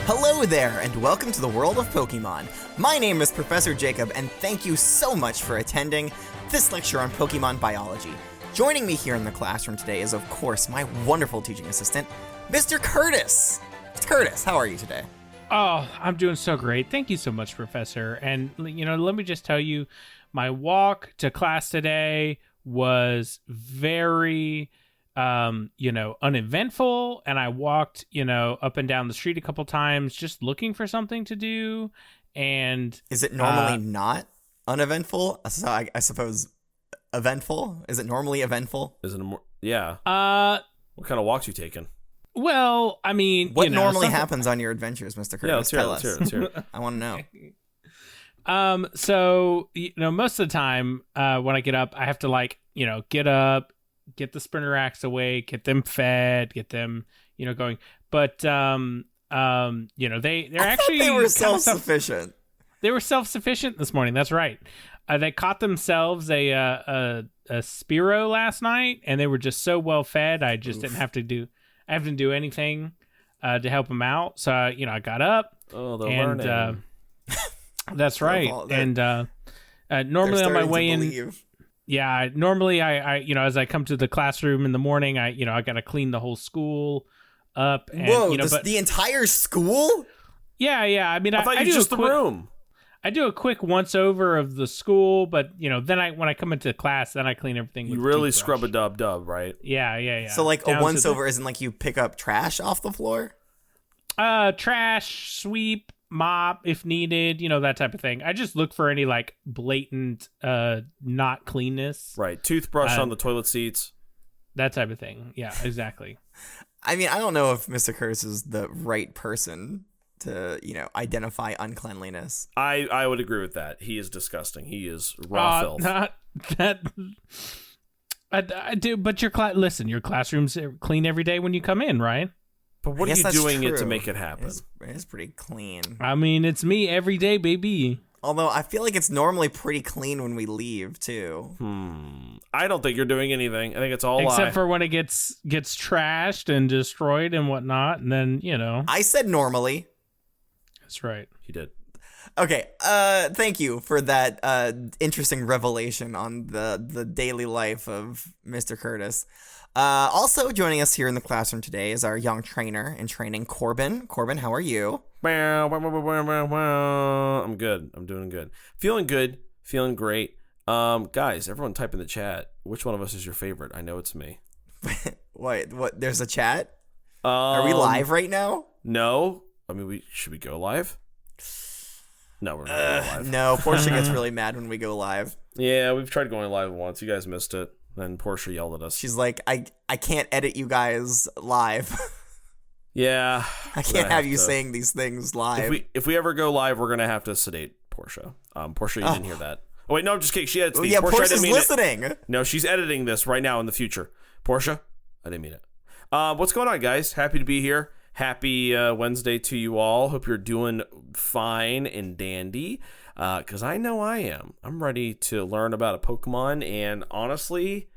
Hello there, and welcome to the world of Pokemon. My name is Professor Jacob, and thank you so much for attending this lecture on Pokemon biology. Joining me here in the classroom today is, of course, my wonderful teaching assistant, Mr. Curtis. Mr. Curtis, how are you today? Oh, I'm doing so great. Thank you so much, Professor. And, let me just tell you, my walk to class today was very, uneventful. And I walked, up and down the street a couple times just looking for something to do. And is it normally not uneventful? So I suppose eventful? Is it normally eventful? Is it yeah. What kind of walks you taking? Well, I mean, what normally happens on your adventures, Mr. Curtis? Yeah, let's hear it. I want to know. So, most of the time, when I get up, I have to get up, get the Sprinarax away, get them fed, get them, going. But, they're actually, they were self-sufficient. They were self-sufficient this morning. That's right. They caught themselves a Spearow last night, and they were just so well fed. I just didn't have to do anything to help them out. So, I got up. Oh, they're learning. That's right. And normally on my way in, normally I as I come to the classroom in the morning, I got to clean the whole school up. And, whoa, the entire school? Yeah. I mean, I thought you just the room. I do a quick once over of the school, but then when I come into class, then I clean everything. You really scrub a dub, right? Yeah. So a once over isn't like you pick up trash off the floor? Trash, sweep, mop if needed, that type of thing. I just look for any blatant not cleanness. Right. Toothbrush on the toilet seats. That type of thing. Yeah, exactly. I mean, I don't know if Mr. Curtis is the right person to, identify uncleanliness. I would agree with that. He is disgusting. He is raw filth. Not that. I do, but your classroom's clean every day when you come in, right? But what are you doing it to make it happen? It's pretty clean. I mean, it's me every day, baby. Although I feel like it's normally pretty clean when we leave too. I don't think you're doing anything. I think it's all except for when it gets trashed and destroyed and whatnot, and then I said normally. That's right. You did. Okay. Thank you for that interesting revelation on the daily life of Mr. Curtis. Also joining us here in the classroom today is our young trainer in training, Corbin. Corbin, how are you? I'm good. I'm doing good. Feeling good. Feeling great. Guys, everyone type in the chat. Which one of us is your favorite? I know it's me. What? There's a chat? Are we live right now? No. I mean, should we go live? No, we're not going live. No, Portia gets really mad when we go live. Yeah, we've tried going live once. You guys missed it. Then Portia yelled at us. She's like, I can't edit you guys live. Yeah. I can't have you saying these things live. If we ever go live, we're going to have to sedate Portia. Portia, you didn't hear that. Oh, wait, no, I'm just kidding. She edits these. Yeah, Portia's listening. No, she's editing this right now in the future. Portia, I didn't mean it. What's going on, guys? Happy to be here. Happy Wednesday to you all. Hope you're doing fine and dandy. Because I know I am. I'm ready to learn about a Pokemon, and honestly,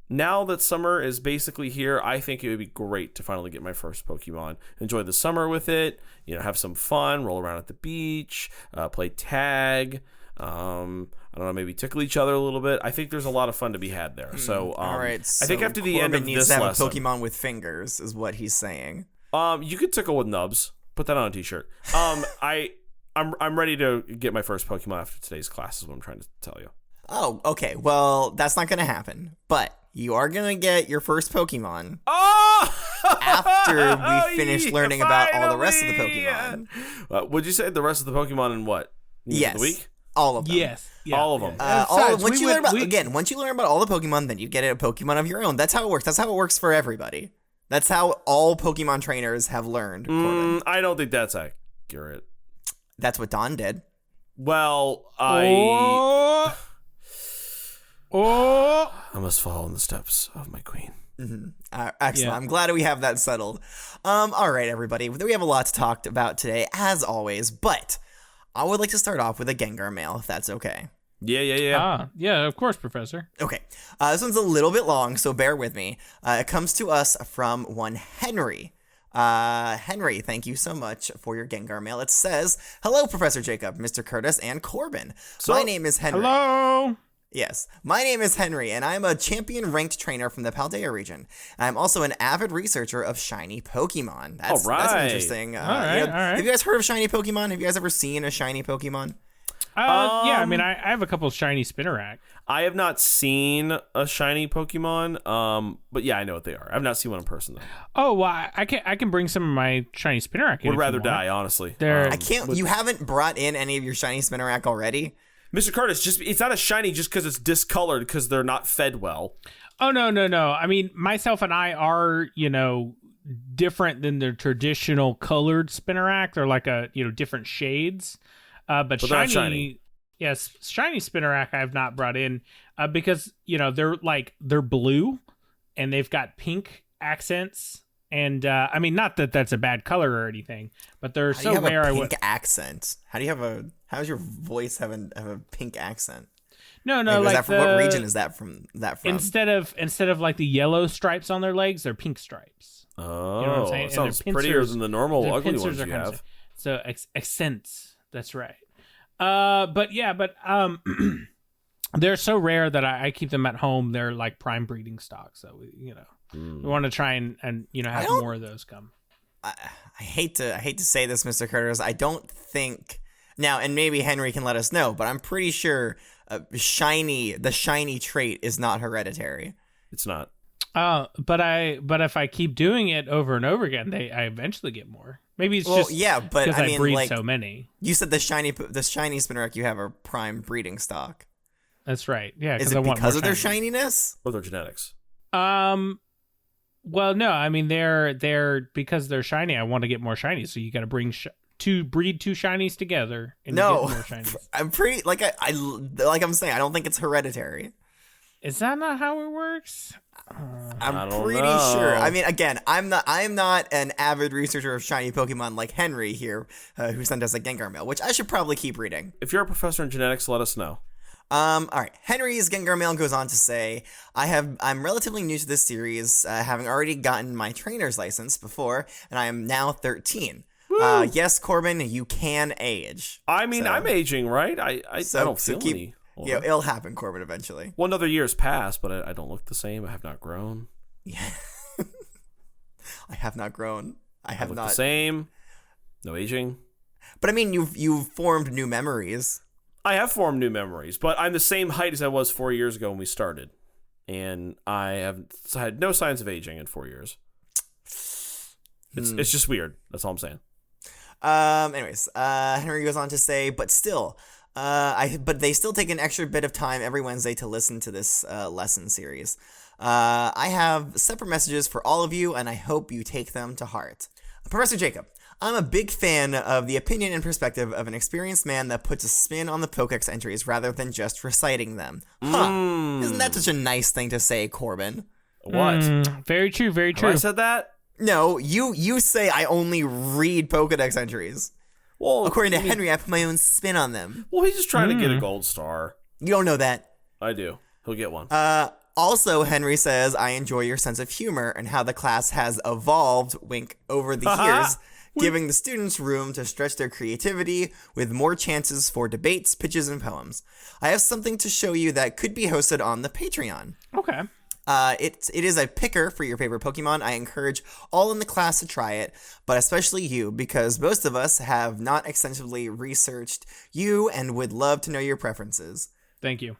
now that summer is basically here, I think it would be great to finally get my first Pokemon. Enjoy the summer with it, have some fun, roll around at the beach, play tag, I don't know, maybe tickle each other a little bit. I think there's a lot of fun to be had there. So, all right, I think after the end of needs this to have lesson, a Pokemon with fingers is what he's saying. You could tickle with nubs. Put that on a t-shirt. I'm ready to get my first Pokemon after today's class is what I'm trying to tell you. Oh, okay. Well, that's not going to happen. But you are going to get your first Pokemon after we finish learning about all the rest of the Pokemon. Would you say the rest of the Pokemon in what? Yes. The week? All of them. Yes. Yeah, all of them. Once you learn about all the Pokemon, then you get a Pokemon of your own. That's how it works. That's how it works for everybody. That's how all Pokemon trainers have learned. I don't think that's accurate. That's what Don did. Well, I must follow in the steps of my queen. Mm-hmm. Excellent. Yeah. I'm glad we have that settled. All right, everybody. We have a lot to talk about today, as always, but I would like to start off with a Gengar mail, if that's okay. Yeah. Yeah, of course, Professor. Okay. This one's a little bit long, so bear with me. It comes to us from one Henry. Henry, thank you so much for your Gengar mail. It says, "Hello, Professor Jacob, Mr. Curtis, and Corbin. My name is Henry." Hello. Yes, my name is Henry, and I'm a champion-ranked trainer from the Paldea region. And I'm also an avid researcher of shiny Pokemon. That's interesting. All right. Have you guys heard of shiny Pokemon? Have you guys ever seen a shiny Pokemon? Yeah, I mean, I have a couple of shiny Spinarak. I have not seen a shiny Pokemon, but yeah, I know what they are. I've not seen one in person though. Oh, well, I can bring some of my shiny Spinarak. Would rather die, honestly. I can't. You haven't brought in any of your shiny Spinarak already? Mr. Curtis, it's not a shiny just because it's discolored because they're not fed well. Oh, no. I mean, myself and I are, different than the traditional colored Spinarak. They're like different shades. But shiny, yes, shiny Spinarak I have not brought in because, they're blue and they've got pink accents. And I mean, not that that's a bad color or anything, but they're so rare. A pink accent? How does your voice have a pink accent? No, like what region is that from? Instead of like the yellow stripes on their legs, they're pink stripes. Oh, you know what I'm saying? Sounds prettier than the normal ugly ones you have. So accents. That's right. But they're so rare that I keep them at home. They're like prime breeding stock. So we want to try and have more of those come. I hate to say this, Mr. Curtis. I don't think now, and maybe Henry can let us know, but I'm pretty sure the shiny trait is not hereditary. It's not. But if I keep doing it over and over again, I eventually get more. Maybe it's but because I breed so many. You said the shiny Spinarak you have are prime breeding stock. That's right. Yeah. Is it because of their shininess or their genetics? Well, no. I mean, they're because they're shiny. I want to get more shiny, so you got to bring breed two shinies together. And get more shinies. I'm pretty like I'm saying. I don't think it's hereditary. Is that not how it works? I'm pretty sure. I mean, again, I'm not an avid researcher of shiny Pokemon like Henry here, who sent us a Gengar mail, which I should probably keep reading. If you're a professor in genetics, let us know. All right. Henry's Gengar mail goes on to say, I'm relatively new to this series, having already gotten my trainer's license before, and I am now 13. Yes, Corbin, you can age. I mean, I'm aging, right? I don't feel any. Yeah, it'll happen, Corbin, eventually. Well, another year's passed, but I don't look the same. I have not grown. Yeah. I have not grown. I look not the same. No aging. But I mean, you've formed new memories. I have formed new memories, but I'm the same height as I was 4 years ago when we started, and I have had no signs of aging in 4 years. It's just weird. That's all I'm saying. Anyways, Henry goes on to say, but still. But they still take an extra bit of time every Wednesday to listen to this lesson series. I have separate messages for all of you, and I hope you take them to heart. Professor Jacob, I'm a big fan of the opinion and perspective of an experienced man that puts a spin on the Pokedex entries rather than just reciting them. Isn't that such a nice thing to say, Corbin? What? Very true, very true. Have I said that? No, you say I only read Pokedex entries. Well, according to Henry, I put my own spin on them. Well, he's just trying to get a gold star. You don't know that. I do. He'll get one. Also, Henry says, I enjoy your sense of humor and how the class has evolved, wink, over the years, giving the students room to stretch their creativity with more chances for debates, pitches, and poems. I have something to show you that could be hosted on the Patreon. Okay. It is a picker for your favorite Pokemon. I encourage all in the class to try it, but especially you, because most of us have not extensively researched you and would love to know your preferences. Thank you.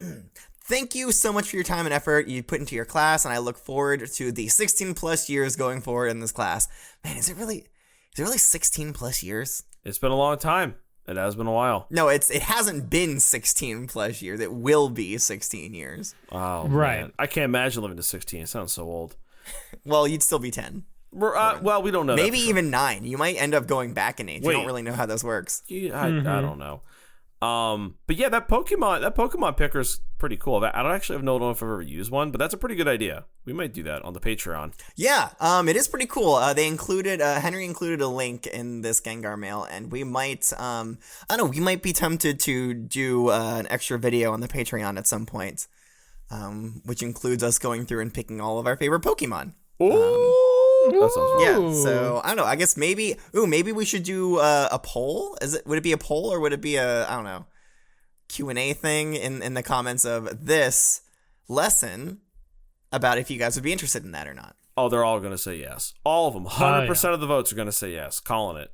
Thank you so much for your time and effort you put into your class, and I look forward to the 16 plus years going forward in this class. Man, is it really 16 plus years? It's been a long time. It has been a while. No, it hasn't been 16 plus years. It will be 16 years. Oh, right. Man. I can't imagine living to 16. It sounds so old. Well, you'd still be 10. Well, we don't know. Maybe even 9. You might end up going back in age. We don't really know how this works. I don't know. But yeah, that Pokemon picker is pretty cool. I don't actually know if I've ever used one, but that's a pretty good idea. We might do that on the Patreon. Yeah, it is pretty cool. They included Henry included a link in this Gengar mail, and we might I don't know, we might be tempted to do an extra video on the Patreon at some point, which includes us going through and picking all of our favorite Pokemon. Ooh. That sounds right. Yeah, so I don't know. I guess maybe we should do a poll. Would it be a poll or would it be a, I don't know, Q&A thing in the comments of this lesson about if you guys would be interested in that or not? Oh, they're all going to say yes. All of them. 100% of the votes are going to say yes. Calling it.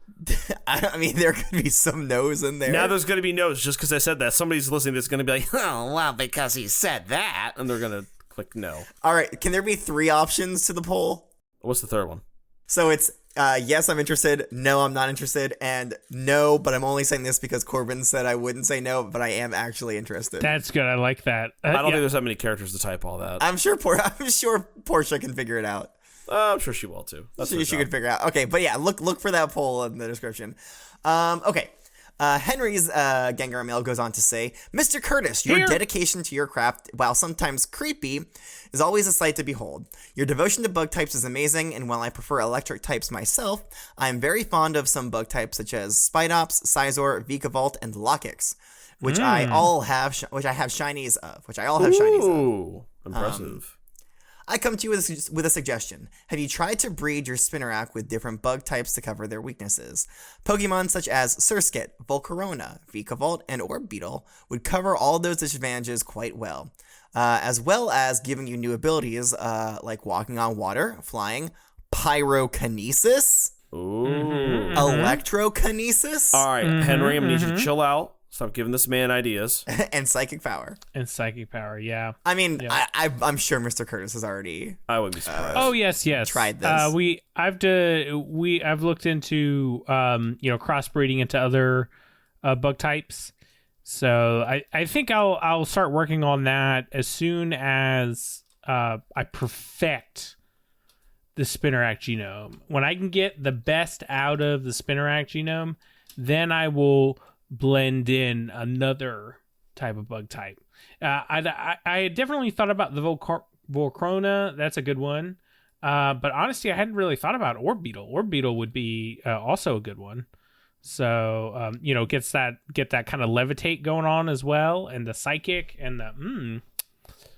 I mean, there could be some no's in there. Now there's going to be no's just because I said that. Somebody's listening that's going to be like, oh, well, because he said that. And they're going to click no. All right. Can there be 3 options to the poll? What's the third one? So it's yes, I'm interested. No, I'm not interested. And no, but I'm only saying this because Corbin said I wouldn't say no, but I am actually interested. That's good. I like that. I don't think there's that many characters to type all that. I'm sure Portia can figure it out. I'm sure she will too. That's she could figure out. Okay, but yeah, look for that poll in the description. Okay. Henry's Gengar mail goes on to say, Mr. Curtis, your dedication to your craft, while sometimes creepy, is always a sight to behold. Your devotion to bug types is amazing, and while I prefer electric types myself, I am very fond of some bug types such as Spidops, Scizor, Vikavolt, and Lokix, which I have shinies of. Ooh, impressive. I come to you with a suggestion. Have you tried to breed your Spinarak with different bug types to cover their weaknesses? Pokemon such as Surskit, Volcarona, Vikavolt, and Orbeetle would cover all those disadvantages quite well as giving you new abilities like walking on water, flying, pyrokinesis, electrokinesis. All right, Henry, I'm going to need you to chill out. Stop giving this man ideas. And psychic power. Yeah. I mean, yeah. I'm sure Mr. Curtis has already. I wouldn't be surprised. Oh yes. Tried this. I've looked into crossbreeding into other bug types. So I think I'll start working on that as soon as I perfect the Spinarak genome. When I can get the best out of the Spinarak genome, then I will blend in another type of bug type. I definitely thought about the Volcarona. That's a good one. But honestly, I hadn't really thought about Orbeetle. Orbeetle would be also a good one. So, get that kind of levitate going on as well, and the psychic and the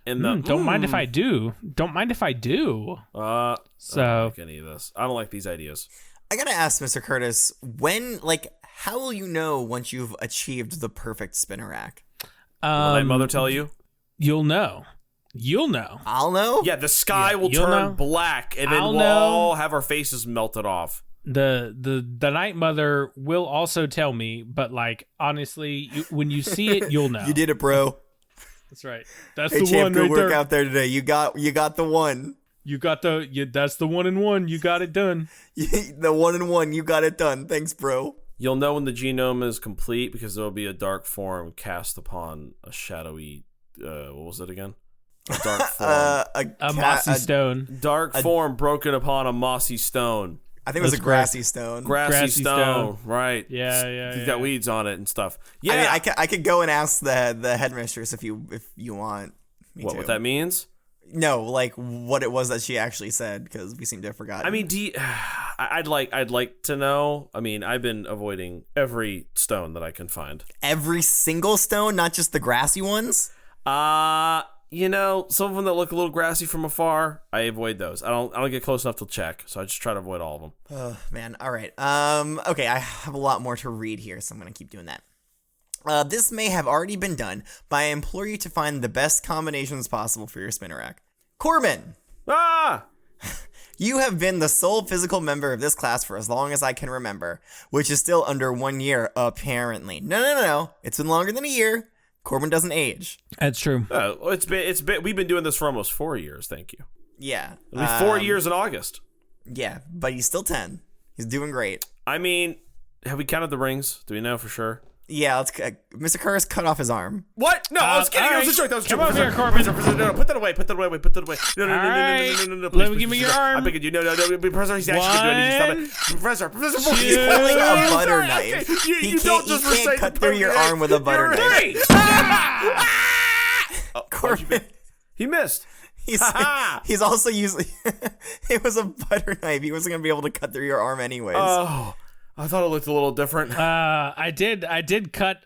don't mind if I do. Don't mind if I do. I don't like any of this. I don't like these ideas. I gotta ask Mr. Curtis, how will you know once you've achieved the perfect Spinarak? Will my mother tell you? You'll know. I'll know? Yeah, the sky will turn black, and then we'll all have our faces melted off. The Night Mother will also tell me, but honestly, when you see it, you'll know. You did it, bro. That's right. That's hey, the champ, one good right work there. out there today. You got the one. That's the 1-in-1. You got it done. The 1-in-1. You got it done. Thanks, bro. You'll know when the genome is complete because there will be a dark form cast upon a shadowy. What was it again? A dark form. A mossy stone. Dark form broken upon a mossy stone. I think it was a grassy stone. Grassy stone. Right. Yeah. He's got weeds on it and stuff. Yeah. I mean, I could go and ask the headmistress if you want. What that means? No, what it was that she actually said, because we seem to have forgotten. I mean, I'd like to know. I mean, I've been avoiding every stone that I can find. Every single stone, not just the grassy ones? Some of them that look a little grassy from afar, I avoid those. I don't get close enough to check, so I just try to avoid all of them. Oh, man. All right. Okay, I have a lot more to read here, so I'm going to keep doing that. This may have already been done, but I implore you to find the best combinations possible for your Spinarak. Corbin! You have been the sole physical member of this class for as long as I can remember, which is still under 1 year, apparently. No. It's been longer than a year. Corbin doesn't age. That's true. It's been. We've been doing this for almost 4 years. Thank you. Yeah. It'll be 4 years in August. Yeah, but he's still 10. He's doing great. I mean, have we counted the rings? Do we know for sure? Yeah, Mr. Curtis cut off his arm. What? No, I was kidding. Right. That was a joke. Come over here, Corbin. No, put that away. Put that away. No. Let me give me your arm. I'm begging you. No. Professor, he's actually doing it. Stop it. Professor, he's holding a butter knife. He can't cut through your arm with a butter knife. Corbin. He missed. He's also using. It was a butter knife. He wasn't gonna be able to cut through your arm anyways. Oh. I thought it looked a little different. I did cut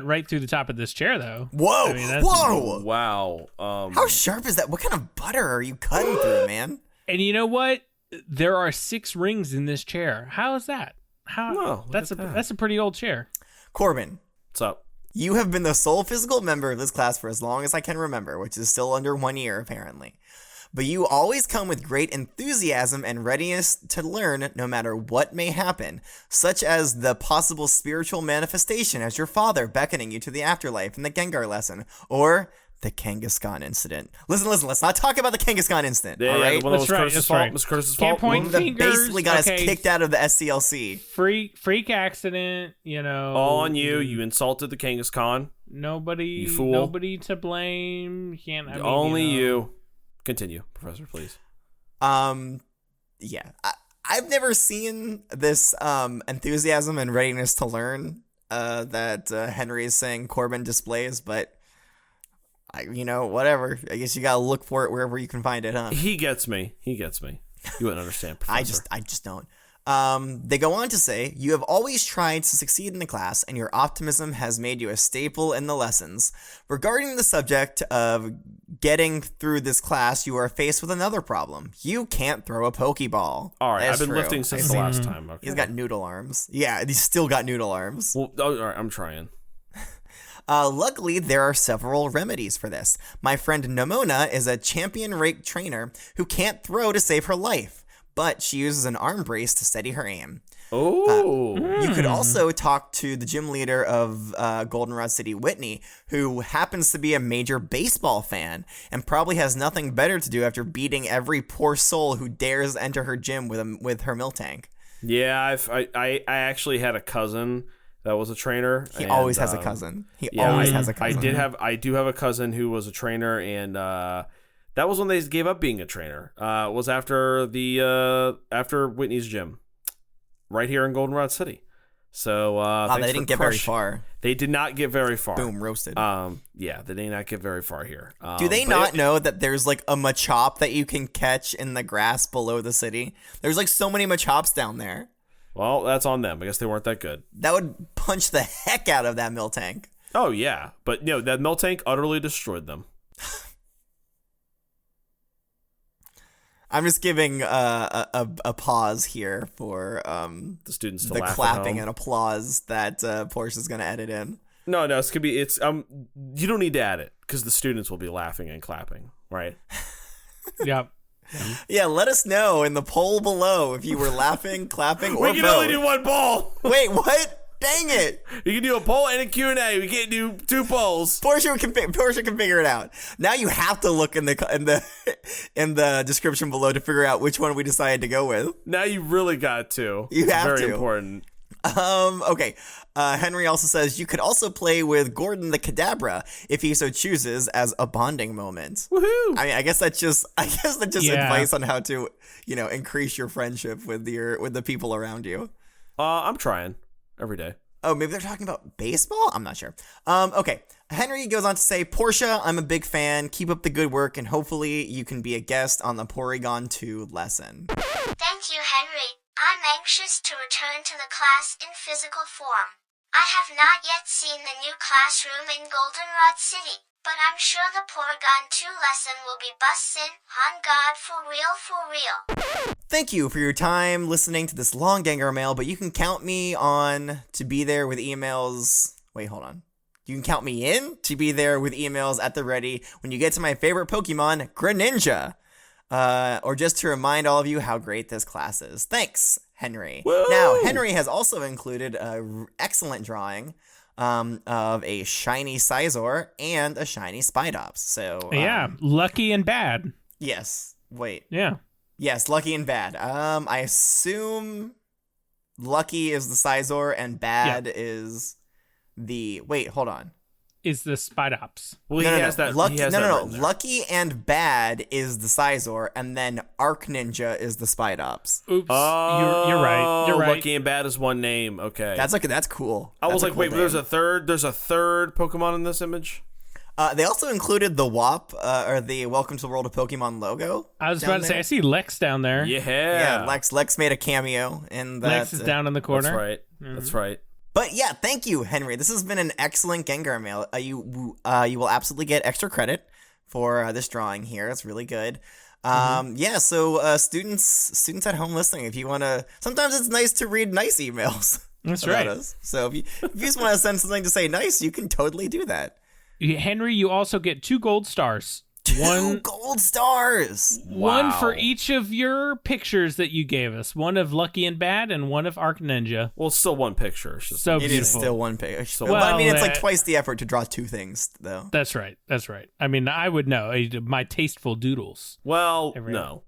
right through the top of this chair though. Whoa! Whoa! Wow. How sharp is that? What kind of butter are you cutting through, man? And you know what? there are 6 rings in this chair. How is that? No, That's a pretty old chair. Corbin, What's up? you have been the sole physical member of this class for as long as I can remember, which is still under 1 year, apparently. But you always come with great enthusiasm and readiness to learn no matter what may happen, such as the possible spiritual manifestation as your father beckoning you to the afterlife in the Gengar lesson, or the Kangaskhan incident. Listen, let's not talk about the Kangaskhan incident, all right? The one that was That's right, Curse's that's fault. right. Miss Curse's Can't fault. point That fingers. basically got us Okay. kicked out of the SCLC. Freak accident, All on you. You insulted the Nobody, Kangaskhan. You fool. nobody to blame. Only you. Continue, Professor, please. Yeah. I've never seen this enthusiasm and readiness to learn that Henry is saying Corbin displays, but whatever. I guess you gotta look for it wherever you can find it, huh? He gets me. You wouldn't understand, Professor. I just don't. They go on to say, you have always tried to succeed in the class, and your optimism has made you a staple in the lessons. Regarding the subject of getting through this class, you are faced with another problem. You can't throw a Pokeball. All right, That's I've been true. lifting since the last time. Okay. He's got noodle arms. Yeah, he's still got noodle arms. Well, all right, I'm trying. Luckily, there are several remedies for this. My friend Nomona is a champion rake trainer who can't throw to save her life, but she uses an arm brace to steady her aim. Oh. You could also talk to the gym leader of Goldenrod City, Whitney, who happens to be a major baseball fan and probably has nothing better to do after beating every poor soul who dares enter her gym with her Miltank. Yeah, I actually had a cousin that was a trainer. He always has a cousin. He always has a cousin. I do have a cousin who was a trainer, and that was when they gave up being a trainer. Was after after Whitney's gym, right here in Goldenrod City. So they didn't get very far. They did not get very far. Boom, roasted. Yeah, they did not get very far here. Do they not know that there's like a Machop that you can catch in the grass below the city? There's like so many Machops down there. Well, that's on them. I guess they weren't that good. That would punch the heck out of that Miltank. Oh yeah, but that Miltank utterly destroyed them. I'm just giving a pause here for The students to the laugh at clapping home. and applause that Portia's gonna edit in. No, it's gonna be you don't need to add it because the students will be laughing and clapping, right? Yep. Yeah, let us know in the poll below if you were laughing, clapping, or We can both. only do one poll. Wait, what? Dang it! You can do a poll and a Q&A. We can't do 2 polls. Portia can figure it out. Now you have to look in the description below to figure out which one we decided to go with. Now you really got to. You have Very to. important. Okay. Henry also says you could also play with Gordon the Kadabra if he so chooses as a bonding moment. Woohoo! I mean, I guess that's just Yeah. advice on how to, increase your friendship with the people around you. I'm trying every day. Oh, maybe they're talking about baseball? I'm not sure. Okay. Henry goes on to say, Portia, I'm a big fan. Keep up the good work, and hopefully you can be a guest on the Porygon 2 lesson. Thank you, Henry. I'm anxious to return to the class in physical form. I have not yet seen the new classroom in Goldenrod City, but I'm sure the Porygon 2 lesson will be bussin'. On God, for real. Thank you for your time listening to this long Gengar mail, but you can count me on to be there with emails. Wait, hold on. You can count me in to be there with emails at the ready when you get to my favorite Pokemon, Greninja. Or just to remind all of you how great this class is. Thanks, Henry. Woo! Now, Henry has also included an excellent drawing of a shiny Scizor and a shiny Spidops. So Yeah, lucky and bad. yes. Wait. Yeah. Yes, lucky and bad. I assume lucky is the Scizor and bad is the. Wait, hold on. Is the Spidops. Well, he has that. Lucky, he has no. that written there. Lucky and bad is the Scizor, and then Arc Ninja is the Spidops. Oops. Oh, You're right. You're right. Lucky and Bad is one name. Okay. That's cool. I was That's a like, cool wait, name. there's a third Pokemon in this image? They also included the WAP, or the Welcome to the World of Pokemon logo. I was down about to say, there. I see Lex down there. Yeah. Yeah, Lex made a cameo in that. Lex is down in the corner. That's right. That's right. But yeah, thank you, Henry. This has been an excellent Gengar mail. You will absolutely get extra credit for this drawing here. It's really good. Yeah, so students at home listening, if you want to, sometimes it's nice to read nice emails. That's about right. us. So if you just want to send something to say nice, you can totally do that. Henry, you also get 2 gold stars. 2 gold stars. One Wow. for each of your pictures that you gave us. One of Lucky and Bad and one of Arc Ninja. Well, it's still one picture. It's just So It is beautiful. still one page. So- But I mean, it's Well, like twice the effort to draw 2 things, though. That's right. That's right. I mean, I would know. My tasteful doodles. well, Every- no.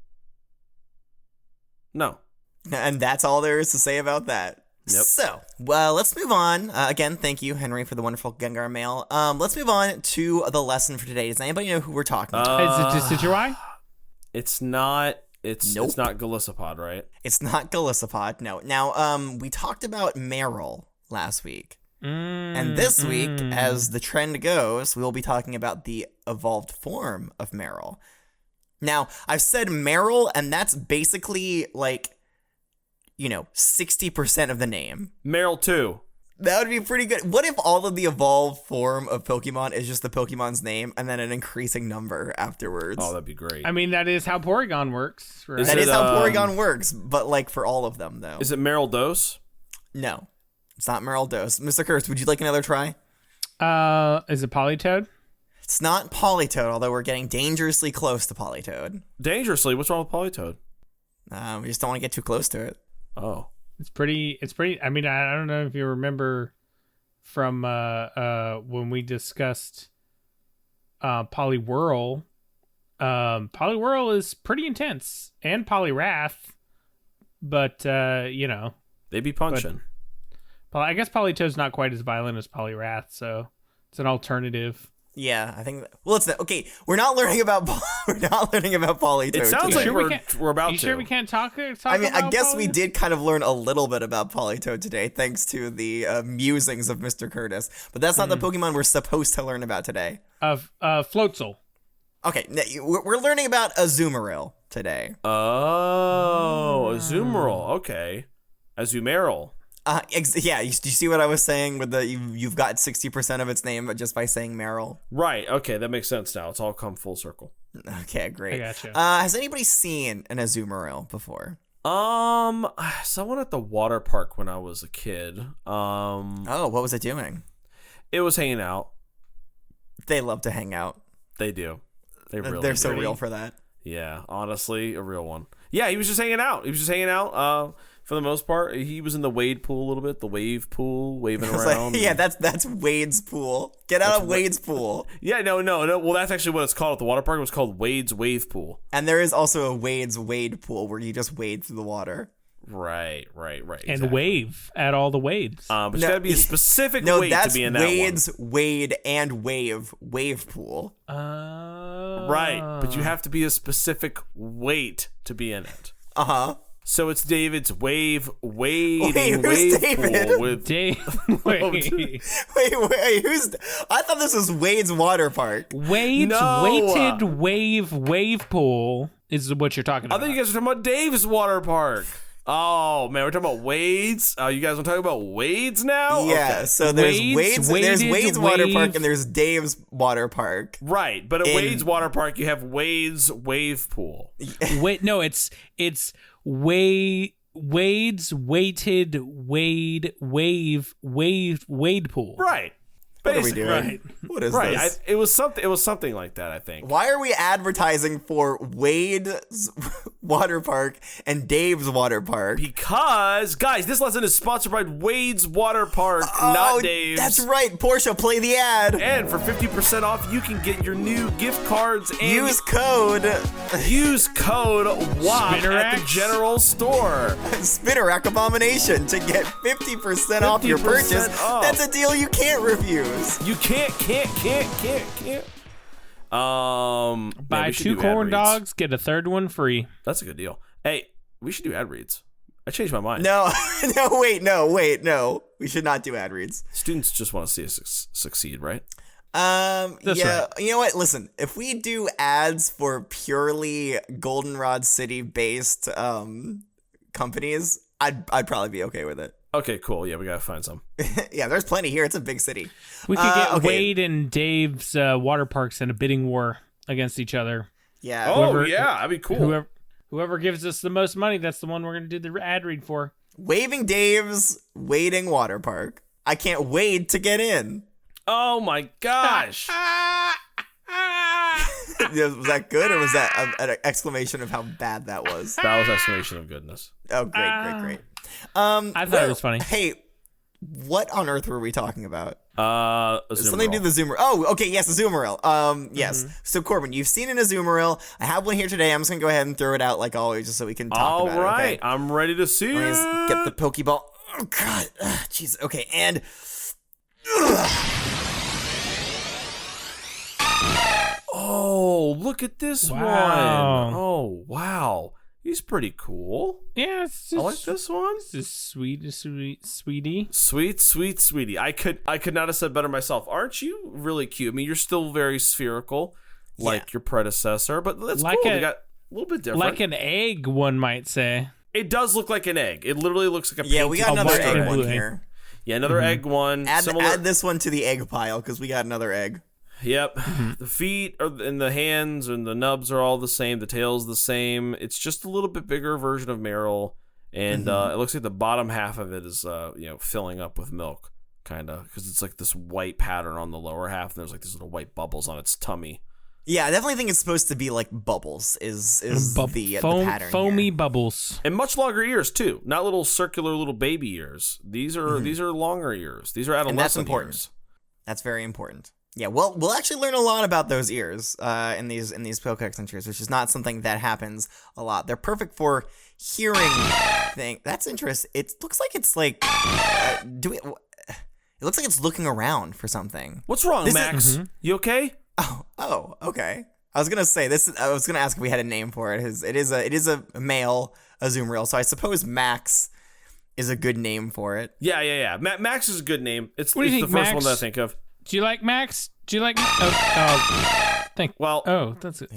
No. And that's all there is to say about that. Yep. So, well, let's move on. Again, thank you, Henry, for the wonderful Gengar mail. Let's move on to the lesson for today. Does anybody know who we're talking to? Is it just Citrui? It's not. It's Nope. It's not Galissapod, right? It's not Galissapod, no. Now, we talked about Marill last week. And this week, as the trend goes, we will be talking about the evolved form of Marill. Now, I've said Marill, and that's basically like, 60% of the name. Marill 2. That would be pretty good. What if all of the evolved form of Pokemon is just the Pokemon's name and then an increasing number afterwards? Oh, that'd be great. I mean, that is how Porygon works. Right? Is That it, is how Porygon works, but like for all of them, though. Is it Marill Dose? No, it's not Marill Dose. Mr. Curse, would you like another try? Is it Politoed? It's not Politoed, although we're getting dangerously close to Politoed. Dangerously. What's wrong with Politoed? We just don't want to get too close to it. Oh. It's pretty. I mean, I don't know if you remember from when we discussed Poliwhirl. Poliwhirl is pretty intense, and Poliwrath, but They be punching. I guess Politoed's not quite as violent as Poliwrath, so it's an alternative. Yeah, I think. Well, it's okay. We're not learning about Politoed. It sounds today. like we're about You to. sure we can't talk? I mean, I about guess we Politoed? did kind of learn a little bit about Politoed today, thanks to the musings of Mr. Curtis. But that's not the Pokemon we're supposed to learn about today. Floatzel. Okay, we're learning about Azumarill today. Oh, Azumarill. Okay. Azumarill. Yeah, you see what I was saying with the you've got 60% of its name just by saying Marill. Right. Okay, that makes sense now. It's all come full circle. Okay, great. I gotcha. Has anybody seen an Azumarill before? Someone at the water park when I was a kid. Oh, what was it doing? It was hanging out. They love to hang out. They do. They really They're so do. real for that. Yeah, honestly, a real one. Yeah, he was just hanging out. For the most part, he was in the wade pool a little bit, the wave pool, waving It's around. like, yeah, that's Wade's pool. Get out of Wade's pool. Yeah, no. Well, that's actually what it's called at the water park. It was called Wade's Wave Pool. And there is also a Wade's Wade pool where you just wade through the water. Right. And exactly. wave at all the wades. But you No, gotta be a specific No, weight that's to be in that Wade's Wade and wave pool. Right, but you have to be a specific weight to be in it. Uh-huh. So it's David's wave Wait, who's wave David? pool with Dave, wait. Wait, who's... I thought this was Wade's water park. Wade's No. weighted wave pool is what you're talking I about. thought you guys were talking about Dave's water park. Oh man, we're talking about Wade's. Oh, you guys want to talk about Wade's now? Yeah, Okay. so there's Wade's Wade's weighted water wave. park and there's Dave's water park. Right, but at In- Wade's water park, you have Wade's wave pool. Wait, no, it's Wade's weighted wade pool. Right. What are we Basically, doing? Right. What is Right. this? It was something like that, I think. Why are we advertising for Wade's water park and Dave's water park? Because, guys, this lesson is sponsored by Wade's Water Park, not Dave's. That's right. Portia, play the ad. And for 50% off, you can get your new gift cards and Use code use code WAP at the Spinnerack? general store. Spinnerack Abomination to get 50% off your 50% purchase. off. That's a deal you can't refuse. You can't. Buy we should 2 do ad corn reads. dogs, get a third one free. That's a good deal. Hey, we should do ad reads. I changed my mind. No, no. We should not do ad reads. Students just want to see us succeed, right? That's Yeah, right. you know what? Listen, if we do ads for purely Goldenrod City based companies, I'd probably be okay with it. Okay, cool. Yeah, we gotta find some. Yeah, there's plenty here. It's a big city. We could get okay. Wade and Dave's water parks in a bidding war. against each other. Yeah. Oh, yeah, that'd be cool. Whoever gives us the most money, that's the one we're going to do the ad read for. Waving Dave's Wading Water Park. I can't wait to get in. Oh my gosh. Was that good, or was that an exclamation of how bad that was? That was exclamation of goodness. Oh, great. I thought it was funny. Hey, what on earth were we talking about? Something to do with the Azumarill. Oh, okay, yes, Azumarill. Yes. So, Corbin, you've seen an Azumarill. I have one here today. I'm just going to go ahead and throw it out like always just so we can talk about it. All right, okay? I'm ready to see Let me it. just get the Pokeball. Oh, God. Jeez. Okay, and... Oh, look at this Wow. one. Oh, wow. He's pretty cool. Yeah, it's I like this one. This is sweetie. Sweet, sweetie. I could not have said better myself. Aren't you really cute? I mean, you're still very spherical, like your predecessor, but that's Like cool. a- They got a little bit different. Like an egg, one might say. It does look like an egg. It literally looks like a Yeah, we got painted another white egg and one blue egg. here. Yeah, another egg one. Add this one to the egg pile because we got another egg. Yep. The feet and the hands and the nubs are all the same. The tail's the same. It's just a little bit bigger version of Marill, and it looks like the bottom half of it is filling up with milk, kind of, because it's like this white pattern on the lower half, and there's like these little white bubbles on its tummy. Yeah, I definitely think it's supposed to be like bubbles. Is the pattern foamy here. bubbles. And much longer ears too, not little circular little baby ears. These are longer ears. These are adolescent And that's important. ears. That's very important. Yeah, well, we'll actually learn a lot about those ears in these Pokedex entries, which is not something that happens a lot. They're perfect for hearing thing. That's interesting. It looks like it's like it looks like it's looking around for something. What's wrong, Max? You okay? Oh, okay. I was gonna say this. I was gonna ask if we had a name for it. It is a male Azumarill, so I suppose Max is a good name for it. Yeah. Max is a good name. It's What do you the think, first one Max? that I think of. Do you like Max? Well, That's it.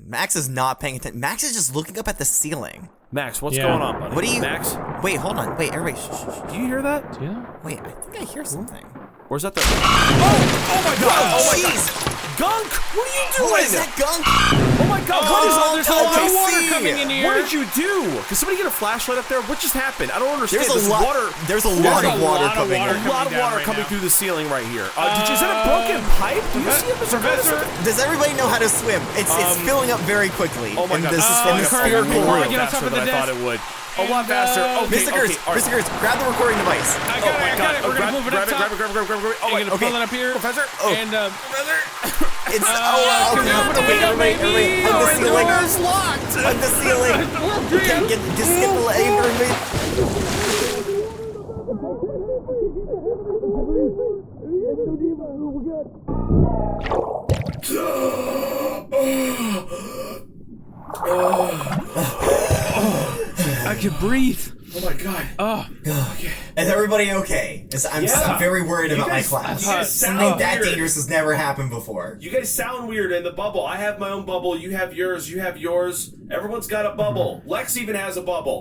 Max is not paying attention. Max is just looking up at the ceiling. Max, what's Yeah. going on, buddy? What do you? Max, Wait, hold on. Wait, everybody. Shh. do you hear that? Yeah. Wait, I think I hear something. Where's that? Oh my God! Oh my God! Jeez. Gunk, what are you doing? What is that gunk? Oh my God! What is all there's a lot of water see. coming in here. What did you do? Can somebody get a flashlight up there? What just happened? I don't understand. There's a lot. There's a lot of water coming in. A lot of water coming through the ceiling right here. Is that a broken pipe? Do you see it, Mr. Professor? Does everybody know how to swim? It's filling up very quickly. Oh my in God! this, This is in filling this up spherical Come on, room. get on top faster of than the I thought desk. it would. A lot faster. Okay, Mr. Kurtz, all right. Mr. Kurtz, grab the recording device. I got it. We're gonna move it up top. Grab it. You're gonna pull it up here. Professor. And It's okay. open it up, Everybody, baby. hug the The ceiling. door is locked. Hug the ceiling. Okay, just get the leg, everybody. I can breathe. Oh my God. Oh, Is everybody okay? I'm very worried about my class. You guys sound Something that weird. dangerous has never happened before. You guys sound weird in the bubble. I have my own bubble. You have yours. You have yours. Everyone's got a bubble. Lex even has a bubble.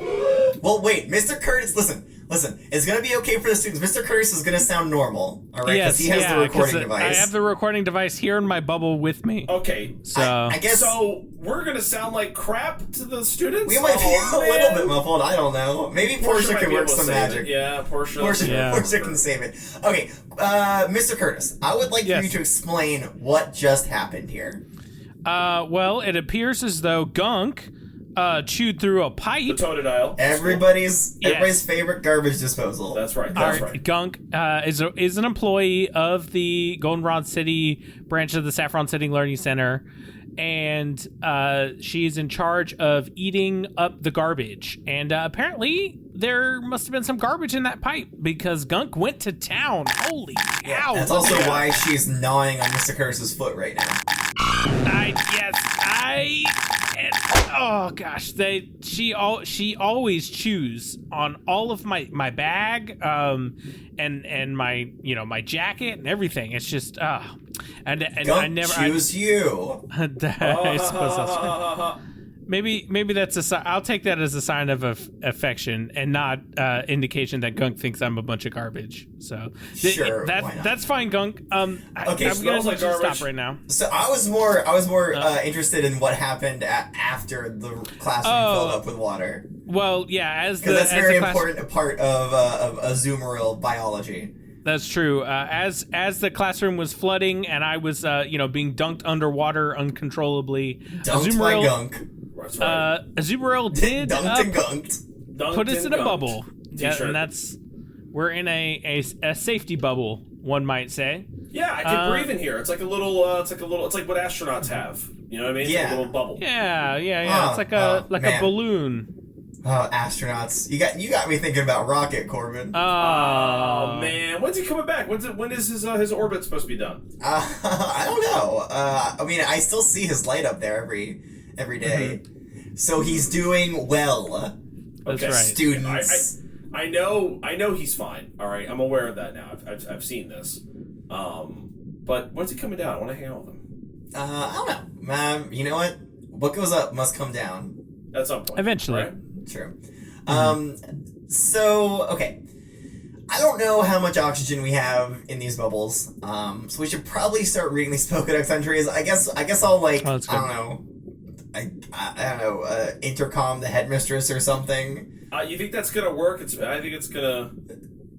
Well, wait, Mr. Curtis, listen. It's gonna be okay for the students. Mr. Curtis is gonna sound normal, all right? Because he has the recording device. I have the recording device here in my bubble with me. Okay. So I guess So we're gonna sound like crap to the students. we might be Oh, a little man. bit muffled. I don't know. Maybe Portia might can be work able to some save magic. it. Yeah, Portia. Portia can save it. Okay, Mr. Curtis, I would like for Yes. you to explain what just happened here. well, it appears as though Gunk chewed through a pipe. The Totodile. Everybody's Yes. favorite garbage disposal. That's right. Our That's right. Gunk is an employee of the Goldenrod City branch of the Saffron City Learning Center, and she's in charge of eating up the garbage. And apparently, there must have been some garbage in that pipe because Gunk went to town. Holy cow! That's also why she's gnawing on Mr. Curtis's foot right now. Oh gosh, she always chews on all of my bag, and my my jacket and everything. It's just and Gunk I never choose you. I suppose that's right. Maybe that's I'll take that as a sign of affection and not indication that Gunk thinks I'm a bunch of garbage. So Sure, why not? that's fine, Gunk. Okay, I'm gonna smells like just garbage. stop right now. So I was more interested in what happened after the classroom filled up with water, Well, yeah, because that's a very important part of Azumarill biology. That's true. As the classroom was flooding and I was being dunked underwater uncontrollably, Dunked by Gunk. That's right. Azumarill did Dunked and gunked. Dunked put us and in a gunked. bubble. Yeah, T-shirt. and we're in a safety bubble, one might say. Yeah, I can breathe in here. It's like a little. It's like what astronauts have. You know what I mean? It's like Yeah. a little bubble. Yeah. Oh, It's like oh, a man. balloon. Oh, astronauts! You got me thinking about Rocket, Corbin. Oh man, when's he coming back? When is his orbit supposed to be done? I don't know. I mean, I still see his light up there every day. So he's doing well, That's Okay. right. students. I know he's fine. All right, I'm aware of that now. I've seen this. But when's he coming down? I want to hang out with him. I don't know. You know what goes up must come down. At some point. Eventually. Right? True. So, okay. I don't know how much oxygen we have in these bubbles. So we should probably start reading these Pokedex entries. I guess I'll like, Oh, that's good. I don't know. I don't know, intercom the headmistress or something. You think that's gonna work? I think it's gonna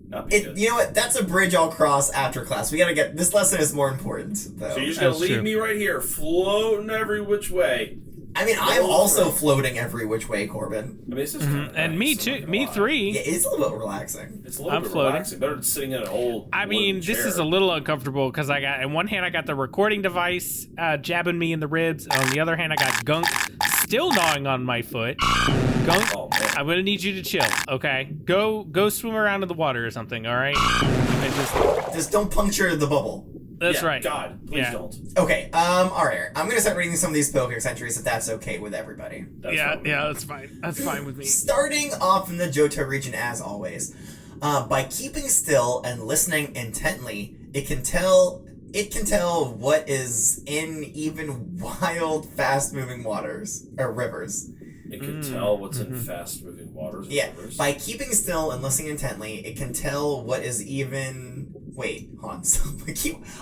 not be good. You know what? That's a bridge I'll cross after class. We gotta get this lesson is more important though. So you're just gonna That's leave true. me right here, floating every which way. I mean, I'm also floating every which way, Corbin. I mean, this is kinda And nice, me I'm not too. gonna Me lie. three. Yeah, it's a little bit relaxing. It's a little I'm bit floating. relaxing. Better than sitting in an old. I mean, wooden this chair. is a little uncomfortable because in one hand I got the recording device jabbing me in the ribs, and on the other hand I got Gunk still gnawing on my foot. Gunk, Oh, man. I'm gonna need you to chill, okay? Go swim around in the water or something, all right? I Just don't puncture the bubble. that's Yeah, right. God, please Yeah. don't. Okay, alright. I'm gonna start reading some of these Pokedex entries if that's okay with everybody. That's Yeah, fine. that's fine. That's fine with me. Starting off in the Johto region as always. By keeping still and listening intently, it can tell what is in even wild, fast-moving waters or rivers. It can tell what's in fast-moving waters. And Yeah, rivers. by keeping still and listening intently, it can tell what is even. Wait, hold on. So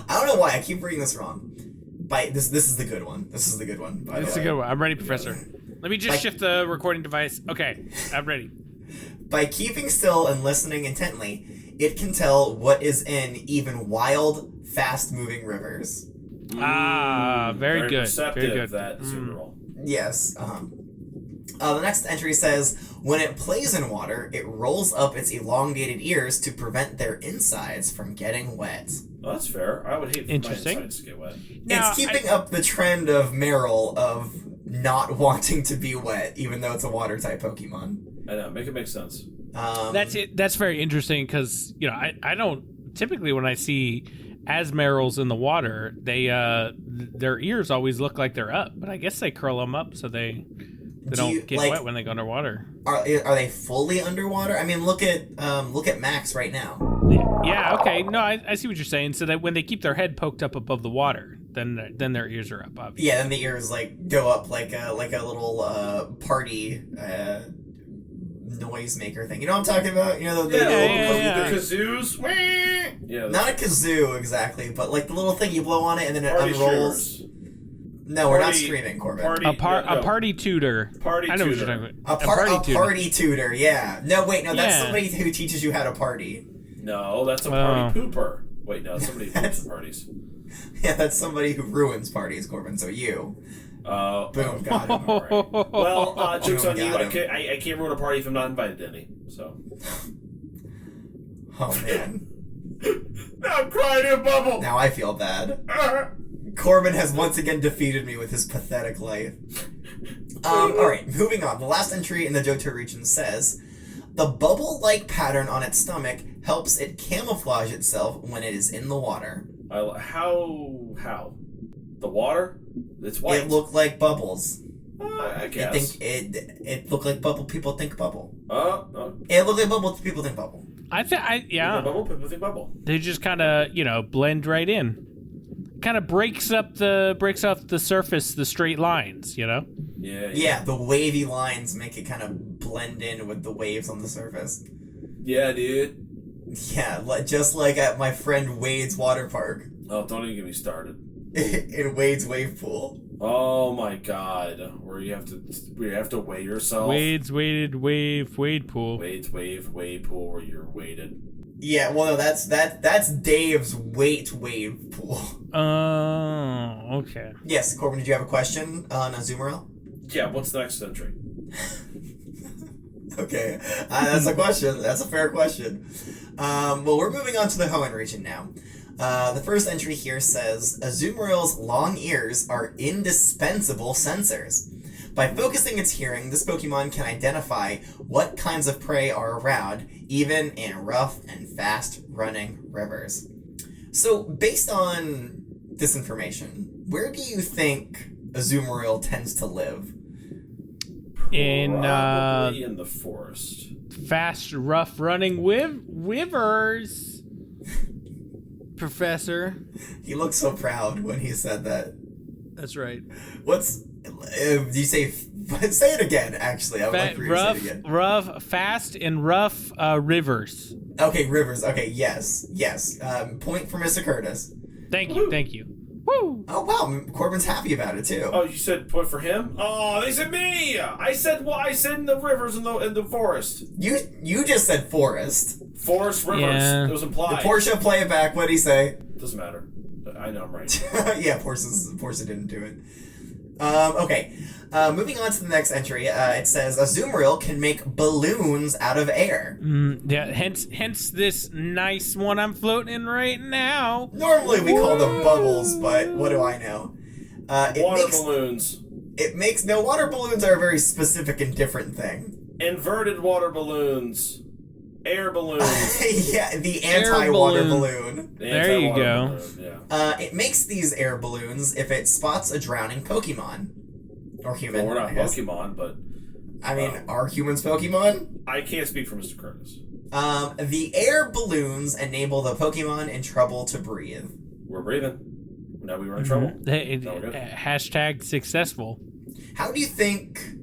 I don't know why I keep reading this wrong. This is the good one. This is the good one. By the That's a way. good one. I'm ready, Professor. Let me just shift the recording device. Okay, I'm ready. By keeping still and listening intently, it can tell what is in even wild, fast-moving rivers. Very good. Perceptive, Very good. that Azumarill. Yes. The next entry says, when it plays in water, it rolls up its elongated ears to prevent their insides from getting wet. Well, that's fair. I would hate for my Interesting. insides to get wet. Now, It's keeping up the trend of Marill of not wanting to be wet, even though it's a water-type Pokemon. I know. Make it make sense. That's it. That's very interesting because I don't typically when I see Azumarills in the water, they their ears always look like they're up, but I guess they curl them up so they don't get wet when they go underwater. Are they fully underwater? I mean, look at Max right now. Yeah. Okay. No, I see what you're saying. So that when they keep their head poked up above the water, then their ears are up. Obviously. Yeah, then the ears go up like a little party noisemaker thing. You know what I'm talking about? You know the The kazoos. Yeah. not a kazoo exactly, but like the little thing you blow on it and then it Party unrolls. shooters. No, we're not Party- screaming, Corbin. A party tutor. Party I know what tutor. you're talking about. A party tutor. Yeah. No, wait, no, that's Yeah. somebody who teaches you how to party. No, that's a Well. party pooper. Wait, no, somebody who poops at parties. Yeah, that's somebody who ruins parties, Corbin. So you. Boom, got him. All right. Well, joke's on you. got I him. can't ruin a party if I'm not invited to any. So. Oh man. Now I'm crying in a bubble. Now I feel bad. Corbin has once again defeated me with his pathetic life. Alright, moving on. The last entry in the Johto region says, the bubble-like pattern on its stomach helps it camouflage itself when it is in the water. How? The water? It's white. It looked like bubbles. I guess. It looked like bubble. People think bubble. No. It looked like bubble. People think bubble. Bubble, people think bubble. They just kind of blend right in. kind of breaks up the surface, the straight lines, you know? Yeah, the wavy lines make it kind of blend in with the waves on the surface. Yeah, dude. Yeah, just like at my friend Wade's water park. Oh, don't even get me started. In Wade's wave pool. Oh my god, where you have to weigh yourself. Wade's weighted wave pool. Wade's wave pool where you're weighted. Yeah, well, no, that's Dave's wave pool. Oh, okay. Yes, Corbin, did you have a question on Azumarill? Yeah, what's the next entry? Okay, that's a question. That's a fair question. Well, we're moving on to the Hoenn region now. The first entry here says, Azumarill's long ears are indispensable sensors. By focusing its hearing, this Pokemon can identify what kinds of prey are around, even in rough and fast-running rivers. So, based on this information, where do you think Azumarill tends to live? Probably in the forest. Fast, rough-running rivers. Professor. He looked so proud when he said that. That's right. Do you say it again, actually? I would like for you to say it again. Fast and rough rivers. Okay, rivers. Okay, yes. Point for Mr. Curtis. Thank you. Woo! Oh, wow, Corbin's happy about it, too. Oh, you said point for him? Oh, they said me! I said in the rivers in the forest. You just said forest. Forest, rivers. Yeah. It was implied. The Portia, play it back. What'd he say? Doesn't matter. I know I'm right. Yeah, Portia didn't do it. Okay. Moving on to the next entry, it says Azumarill can make balloons out of air. Yeah, hence this nice one I'm floating in right now. Normally we call them bubbles, but what do I know? Balloons. Water balloons are a very specific and different thing. Inverted water balloons. Air balloons. Yeah, the anti-water balloon. There you go. Balloon, yeah. It makes these air balloons if it spots a drowning Pokemon. Or human, Well, we're not I guess. Pokemon, but... I mean, are humans Pokemon? I can't speak for Mr. Curtis. The air balloons enable the Pokemon in trouble to breathe. We're breathing. Now we were in trouble. Hashtag successful. How do you think...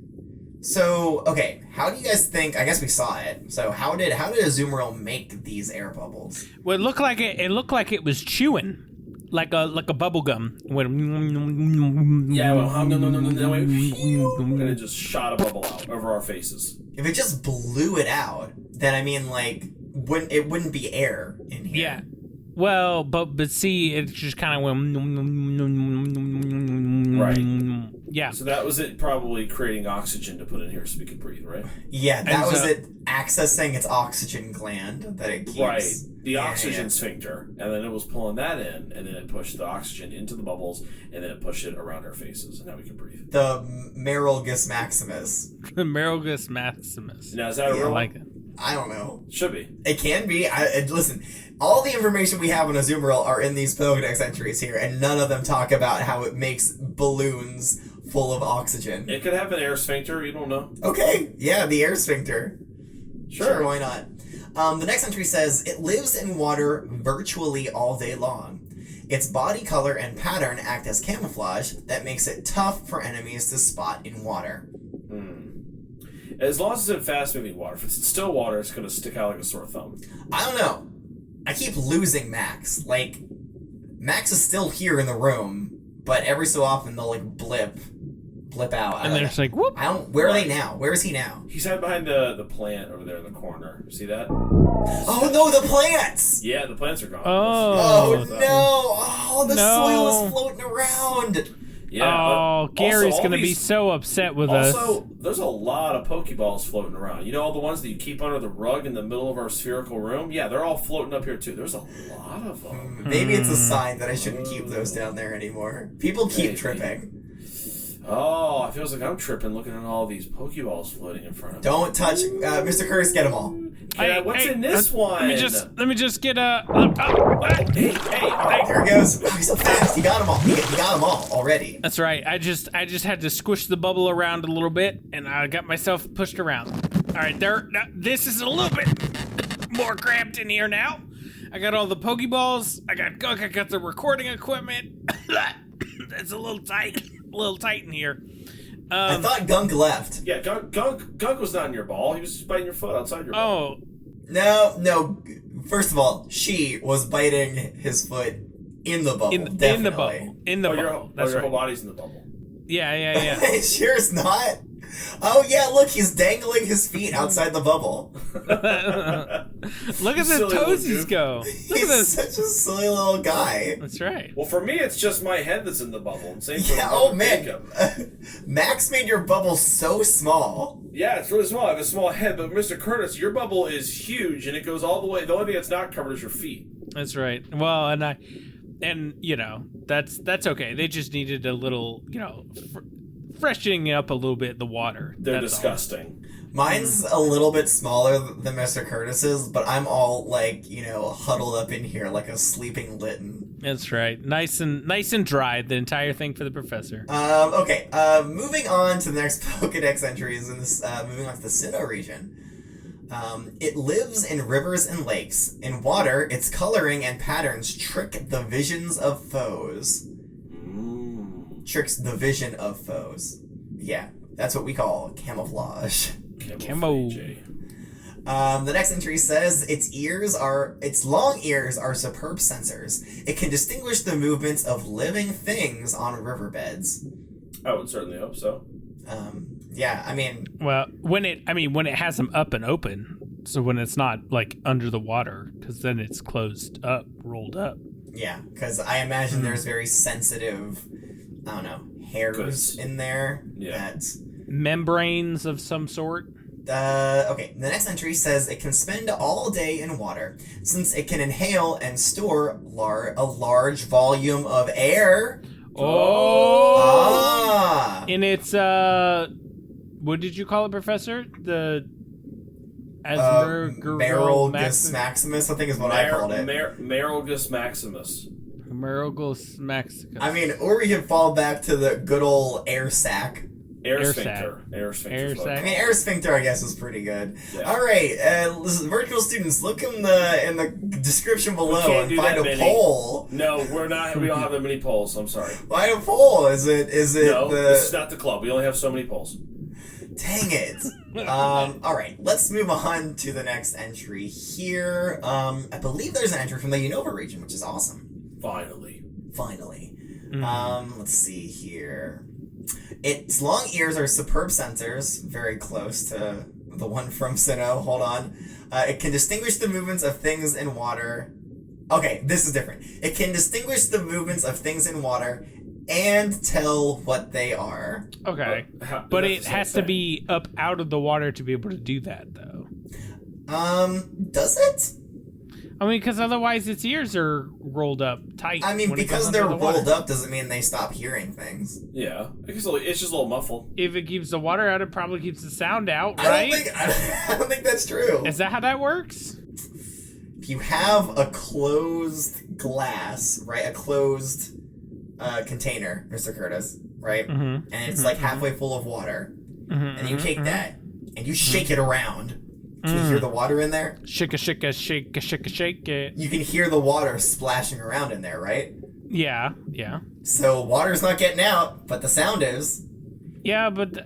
So, okay, how do you guys think... I guess we saw it. So, how did Azumarill make these air bubbles? Well, it looked like it was chewing. Like a bubble gum. Yeah, well, and it just shot a bubble out over our faces. If it just blew it out, then I mean, like, it wouldn't be air in here. Yeah. Well, but see, it just kind of went. Right. Yeah. So that was it, probably creating oxygen to put in here so we could breathe, right? Yeah, that was it accessing its oxygen gland that it keeps. Right. The oxygen sphincter, and then it was pulling that in, and then it pushed the oxygen into the bubbles, and then it pushed it around our faces, and now we can breathe. The Marylgus Maximus. The Marylgus Maximus. Now, is that a real I like it. I don't know. Should be. It can be. Listen, all the information we have on Azumarill are in these Pokedex entries here, and none of them talk about how it makes balloons full of oxygen. It could have an air sphincter, you don't know. Okay, yeah, the air sphincter. Sure, why not? The next entry says, it lives in water virtually all day long. Its body color and pattern act as camouflage that makes it tough for enemies to spot in water. As long as it's in fast-moving water. If it's in still water, it's going to stick out like a sore thumb. I don't know. I keep losing Max. Like, Max is still here in the room, but every so often they'll, like, blip out. And then it's like, whoop. Where are they now? Where is he now? He's hiding behind the plant over there in the corner. See that? Oh, no, the plants! Yeah, the plants are gone. Oh, no! Oh, the soil is floating around! Yeah. Gary's going to be so upset with us. Also, there's a lot of Pokeballs floating around. You know all the ones that you keep under the rug in the middle of our spherical room? Yeah, they're all floating up here, too. There's a lot of them. Maybe it's a sign that I shouldn't keep those down there anymore. People keep tripping. Oh, it feels like I'm tripping looking at all these Pokeballs floating in front of me. Don't touch... Mr. Curtis, get them all. What's in this one? Let me just get a... Hey, there he goes. Oh, he's so fast. He got them all. He got them all already. That's right. I just had to squish the bubble around a little bit, and I got myself pushed around. All right, this is a little bit more cramped in here now. I got all the Pokeballs. I got Gunk. I got the recording equipment. It's a little tight in here. I thought Gunk left. Yeah, Gunk was not in your ball. He was just biting your foot outside your ball. Oh. No. First of all, she was biting his foot in the bubble. In the bubble. That's your whole body's in the bubble. Yeah. Sure it's not. Oh yeah, look, he's dangling his feet outside the bubble. Look at the toesies go. Look at this. Such a silly little guy. That's right. Well, for me, it's just my head that's in the bubble. And same for man. Max made your bubble so small. Yeah, it's really small. I have a small head, but Mr. Curtis, your bubble is huge, and it goes all the way. The only thing that's not covered is your feet. That's right. Well, and you know, that's okay. They just needed a little, you know, freshening up a little bit the water. They're disgusting. Mine's a little bit smaller than Mr. Curtis's, but I'm all like, you know, huddled up in here like a sleeping litten. That's right. Nice and dry, the entire thing for the professor. Okay. Moving on to the next Pokedex entries in this, moving on to the Sinnoh region. It lives in rivers and lakes. In water, its coloring and patterns trick the visions of foes. Tricks the vision of foes. Yeah, that's what we call camouflage. Camo. The next entry says its long ears are superb sensors. It can distinguish the movements of living things on riverbeds. I would certainly hope so. Yeah, I mean, well, when it has them up and open, so when it's not like under the water, because then it's closed up, rolled up. Yeah, because I imagine there's very sensitive, I don't know, hairs in there. Yeah. Membranes of some sort. Okay, the next entry says it can spend all day in water, since it can inhale and store a large volume of air. Oh! In its, what did you call it, Professor? The Azumarill Maximus, I think is what I called it. Marylgus Maximus. Marylgus Maximus. I mean, or we can fall back to the good old air sac. Air sphincter. Air sphincter. I mean, air sphincter, I guess, is pretty good. Yeah. All right, virtual students, look in the description below and find a poll. No, we're not. We don't have that many polls. I'm sorry. Find a poll. Is it? No, this is not the club. We only have so many polls. Dang it. All right, let's move on to the next entry here. I believe there's an entry from the Unova region, which is awesome. Finally. Let's see here. Its long ears are superb sensors, very close to the one from Sinnoh. Hold on. It can distinguish the movements of things in water. Okay, this is different. It can distinguish the movements of things in water and tell what they are. Okay. But it has to be up out of the water to be able to do that, though. Does it? I mean, because otherwise its ears are rolled up tight. I mean, because they're rolled up doesn't mean they stop hearing things. Yeah, it's just a little muffled. If it keeps the water out, it probably keeps the sound out, right? I don't think that's true. Is that how that works? If you have a closed glass, right, a closed container, Mr. Curtis, right, and it's like halfway full of water, and you take that and you shake it around. Can you hear the water in there? Shake it. You can hear the water splashing around in there, right? Yeah. So water's not getting out, but the sound is. Yeah, but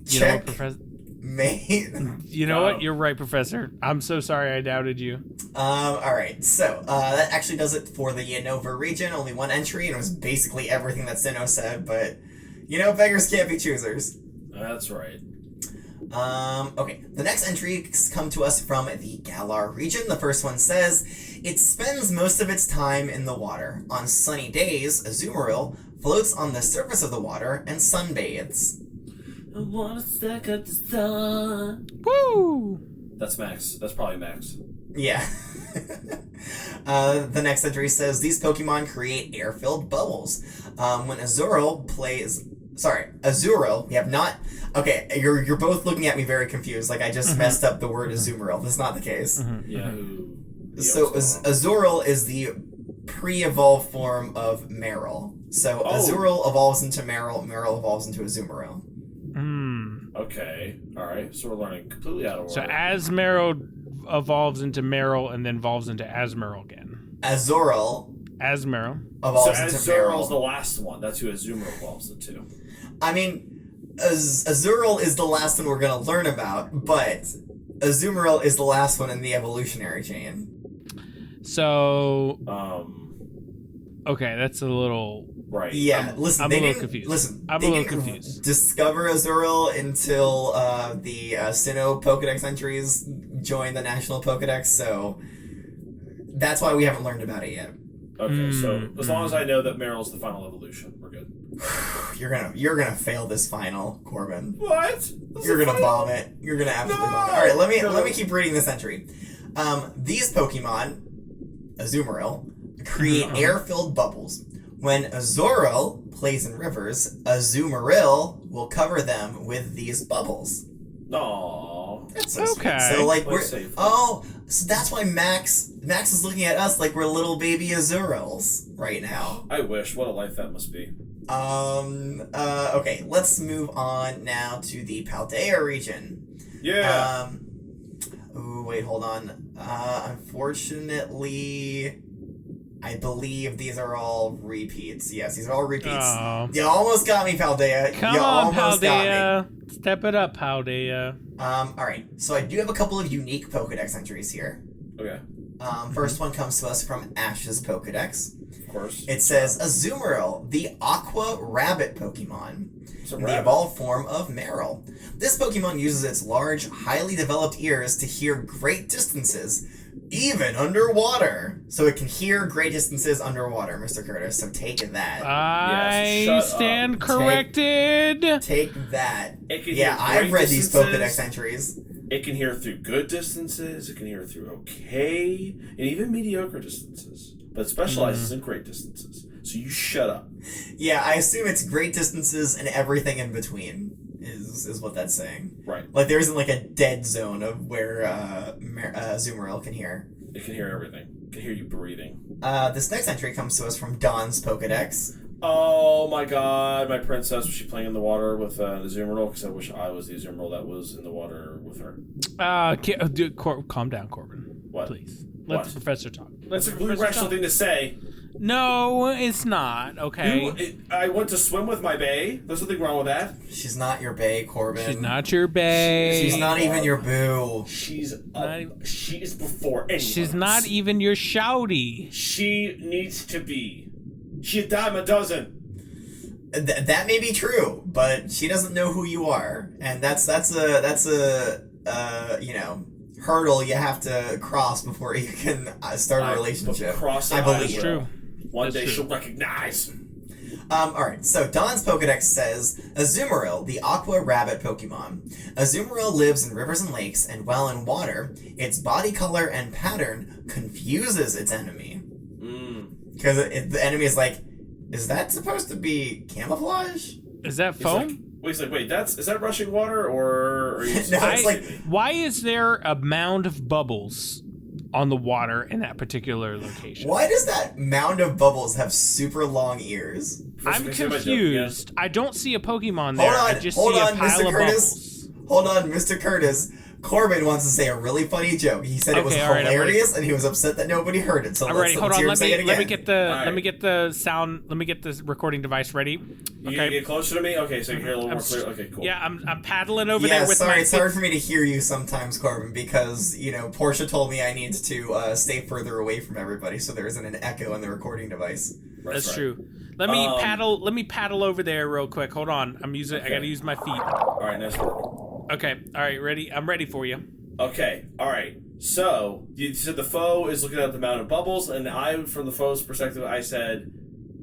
check, Professor. Mate. You know what? You're right, Professor. I'm so sorry I doubted you. All right. So that actually does it for the Unova region. Only one entry, and it was basically everything that Sinnoh said. But beggars can't be choosers. That's right. Okay, the next entries come to us from the Galar region. The first one says, it spends most of its time in the water. On sunny days, Azumarill floats on the surface of the water and sunbathes. I wanna stack up the sun. Woo! That's Max. That's probably Max. Yeah. The next entry says, these Pokemon create air-filled bubbles. When Azumarill, we have not... Okay, you're both looking at me very confused, like I just messed up the word Azumarill. That's not the case. Yeah. So Azumarill is the pre-evolved form of Marill. So Azumarill evolves into Marill, Marill evolves into Azumarill. Okay, alright, so we're learning completely out of order. So as Marill evolves into Marill and then evolves into Azumarill again. Azumarill Azumarill. evolves So into Azumarill is the Marill. last one. That's who Azumarill evolves into. I mean, Azumarill is the last one we're going to learn about, but Azumarill is the last one in the evolutionary chain. So, okay, that's a little... Right. Yeah, listen, I'm they a little didn't, confused. Listen, I'm they a little didn't confused. discover Azumarill until the Sinnoh Pokedex entries joined the National Pokedex, so that's why we haven't learned about it yet. Okay, so as long as I know that Marill's the final evolution, we're good. You're gonna fail this final, Corbin. What? You're gonna bomb it. You're gonna absolutely bomb it. All right, let me keep reading this entry. These Pokemon, Azumarill, create air-filled bubbles. When Azumarill plays in rivers, Azumarill will cover them with these bubbles. Aww. That's so sweet. Okay. So like Play safe. so that's why Max is looking at us like we're little baby Azurills right now. I wish. What a life that must be. Okay, let's move on now to the Paldea region. Yeah. Ooh, wait, hold on. Unfortunately, I believe these are all repeats. Yes, these are all repeats. Oh. You almost got me, Paldea. Come you on, almost got me. Paldea. Step it up, Paldea. Alright, so I do have a couple of unique Pokedex entries here. Okay. First one comes to us from Ash's Pokedex. Of course. It says, Azumarill, the Aqua Rabbit Pokemon. It's a The rabbit. evolved form of Marill. This Pokemon uses its large, highly developed ears to hear great distances, even underwater. So it can hear great distances underwater, Mr. Curtis. So take that. I shut stand up. corrected. Take that. It can Yeah, hear great I've read these distances. Pokedex entries. It can hear through good distances. It can hear through okay, and even mediocre distances. But it specializes in great distances. So you shut up. Yeah, I assume it's great distances and everything in between is what that's saying. Right. Like there isn't like a dead zone of where Azumarill can hear. It can hear everything. It can hear you breathing. This next entry comes to us from Dawn's Pokedex. Oh my god, my princess, was she playing in the water with an Azumarill? Because I wish I was the Azumarill that was in the water with her. Calm down, Corbin. What? Please. Let What? the professor talk. That's a completely rational thing to say. No, it's not. Okay. I went to swim with my bae. There's nothing wrong with that. She's not your bae, Corbin. She's not your bae. She's not even your boo. She is before anyone. She's else. not even your shouty. She needs to be. She a dime a dozen. That may be true, but she doesn't know who you are, and that's a hurdle you have to cross before you can start a relationship. I believe. That's true. One That's day true. she'll recognize. Alright, so Don's Pokedex says, Azumarill, the Aqua Rabbit Pokemon. Azumarill lives in rivers and lakes, and while in water, its body color and pattern confuses its enemy. Because the enemy is like, is that supposed to be camouflage? Is that foam? Is that rushing water or are you No, it's like, Why is there a mound of bubbles on the water in that particular location? why does that mound of bubbles have super long ears? I'm confused. I don't see a Pokemon there. I just see a pile Mr. of Curtis. bubbles. Hold on, Mr. Curtis. Corbin wants to say a really funny joke. He said it was Okay, all right, I'm hilarious, and he was upset that nobody heard it. So I'm let's, ready. Hold let's on. hear him say it Let me again. get the All right. let me get the sound. Let me get this recording device ready. You Okay. get closer to me? Okay, so you can hear a little more clear. Okay, cool. Yeah, I'm paddling over Yeah, there with sorry, my. it's hard for me to hear you sometimes, Corbin, because, Portia told me I need to stay further away from everybody so there isn't an echo in the recording device. That's right. true. Let me paddle. Let me paddle over there real quick. Hold on. I gotta use my feet. All right, nice work. Okay. All right. Ready? I'm ready for you. Okay, all right. So you said the foe is looking at the mountain of bubbles, and I, from the foe's perspective, I said,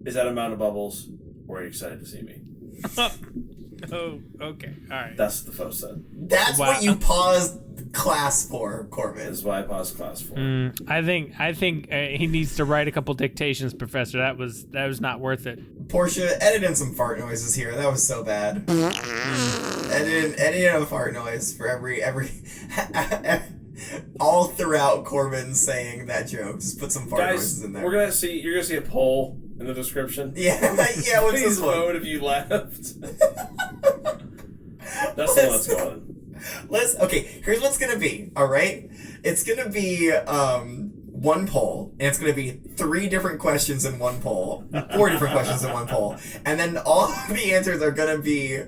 "Is that a mountain of bubbles, or are you excited to see me?" Oh. Okay. All right. That's what the foe said. That's Wow. what you paused class for, Corbin. That's why I paused class for. I think he needs to write a couple dictations, Professor. That was not worth it. Portia, edit in some fart noises here. That was so bad. edit in a fart noise for every all throughout Corbin saying that joke. Just put some fart noises Guys, in there. you're gonna see a poll in the description. Yeah, yeah. What's Please this one? vote if you left. That's the one that's going. Okay, here's what's gonna be, alright? It's gonna be, one poll, and it's gonna be 3 different questions in one poll. 4 different questions in one poll. And then all the answers are gonna be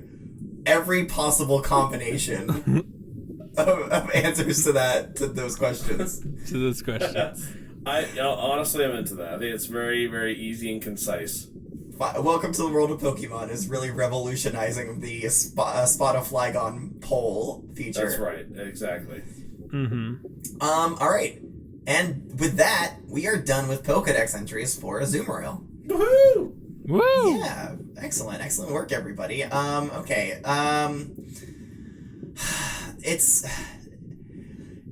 every possible combination of answers to those questions. Honestly, I'm into that. I think it's very, very easy and concise. Welcome to the world of Pokemon is really revolutionizing the spot a Flygon poll feature. That's right, exactly. Alright. And with that, we are done with Pokedex entries for Azumarill. Woohoo! Woo! Yeah, excellent work, everybody. Okay. Is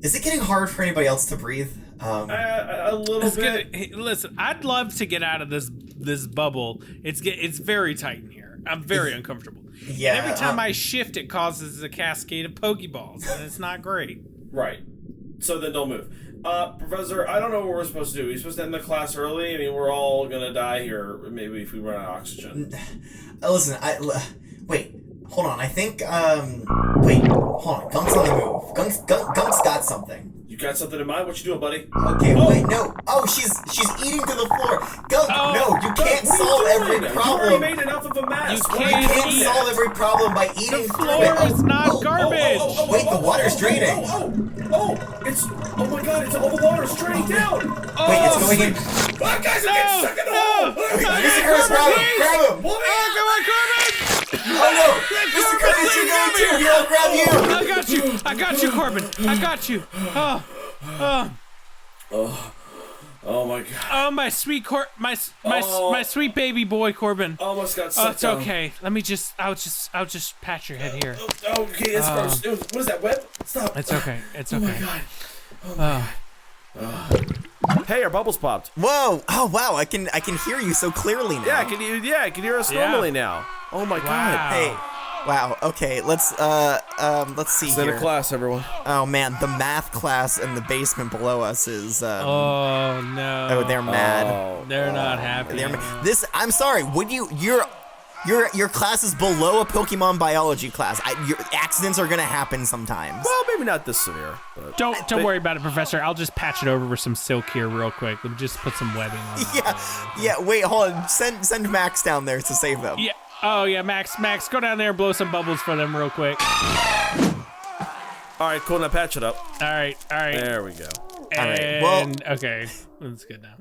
it getting hard for anybody else to breathe? A little bit. Hey, listen, I'd love to get out of this bubble. It's very tight in here. I'm very uncomfortable. Yeah. And every time I shift, it causes a cascade of Pokeballs, and it's not great. Right. So then don't move. Professor, I don't know what we're supposed to do. We're supposed to end the class early? I mean, we're all gonna die here, maybe if we run out of oxygen. Listen, wait, hold on. I think, wait, hold on. Gunk's on the move. Gunk's got something. You got something in mind? What you doing, buddy? Okay, wait, no. Oh, she's eating to the floor. Gunk, no, you can't solve every problem. You already made enough of a mess. You You can't solve every problem by eating The through floor it. is not garbage. Wait, the water's draining. Oh my god, it's all the water's draining down. Wait, it's going in. Oh, guys, I'm getting stuck in the hole. Mr. Curtis, grab him! Oh, come on, Corbin! Oh no! Mr. Curtis, you're going too! Here, I'll grab you! I got you, Corbin. I got you. Oh my god. Oh, my sweet my sweet baby boy, Corbin. Almost got Oh, stuck it's down. okay. I'll just pat your head here. Okay, that's gross. What is that, web? Stop. It's okay. It's Oh okay. my god. Oh my god. Hey, our bubbles popped. Whoa! Oh wow! I can hear you so clearly now. Yeah, I can hear us normally now. Oh my god. Hey. Wow. Okay. Let's see It's in here. a class, everyone. Oh man, the math class in the basement below us is. Oh no. Oh, they're mad. They're not happy. This. I'm sorry. Would your class is below a Pokemon biology class. Your accidents are gonna happen sometimes. Well, maybe not this severe. But Don't worry about it, Professor. I'll just patch it over with some silk here real quick. Let me just put some webbing on it. Yeah. Wait. Hold on. Send Max down there to save them. Yeah. Oh yeah, Max, go down there and blow some bubbles for them real quick. all right, cool. Now patch it up. All right. There we go. And, Well- okay, that's good now.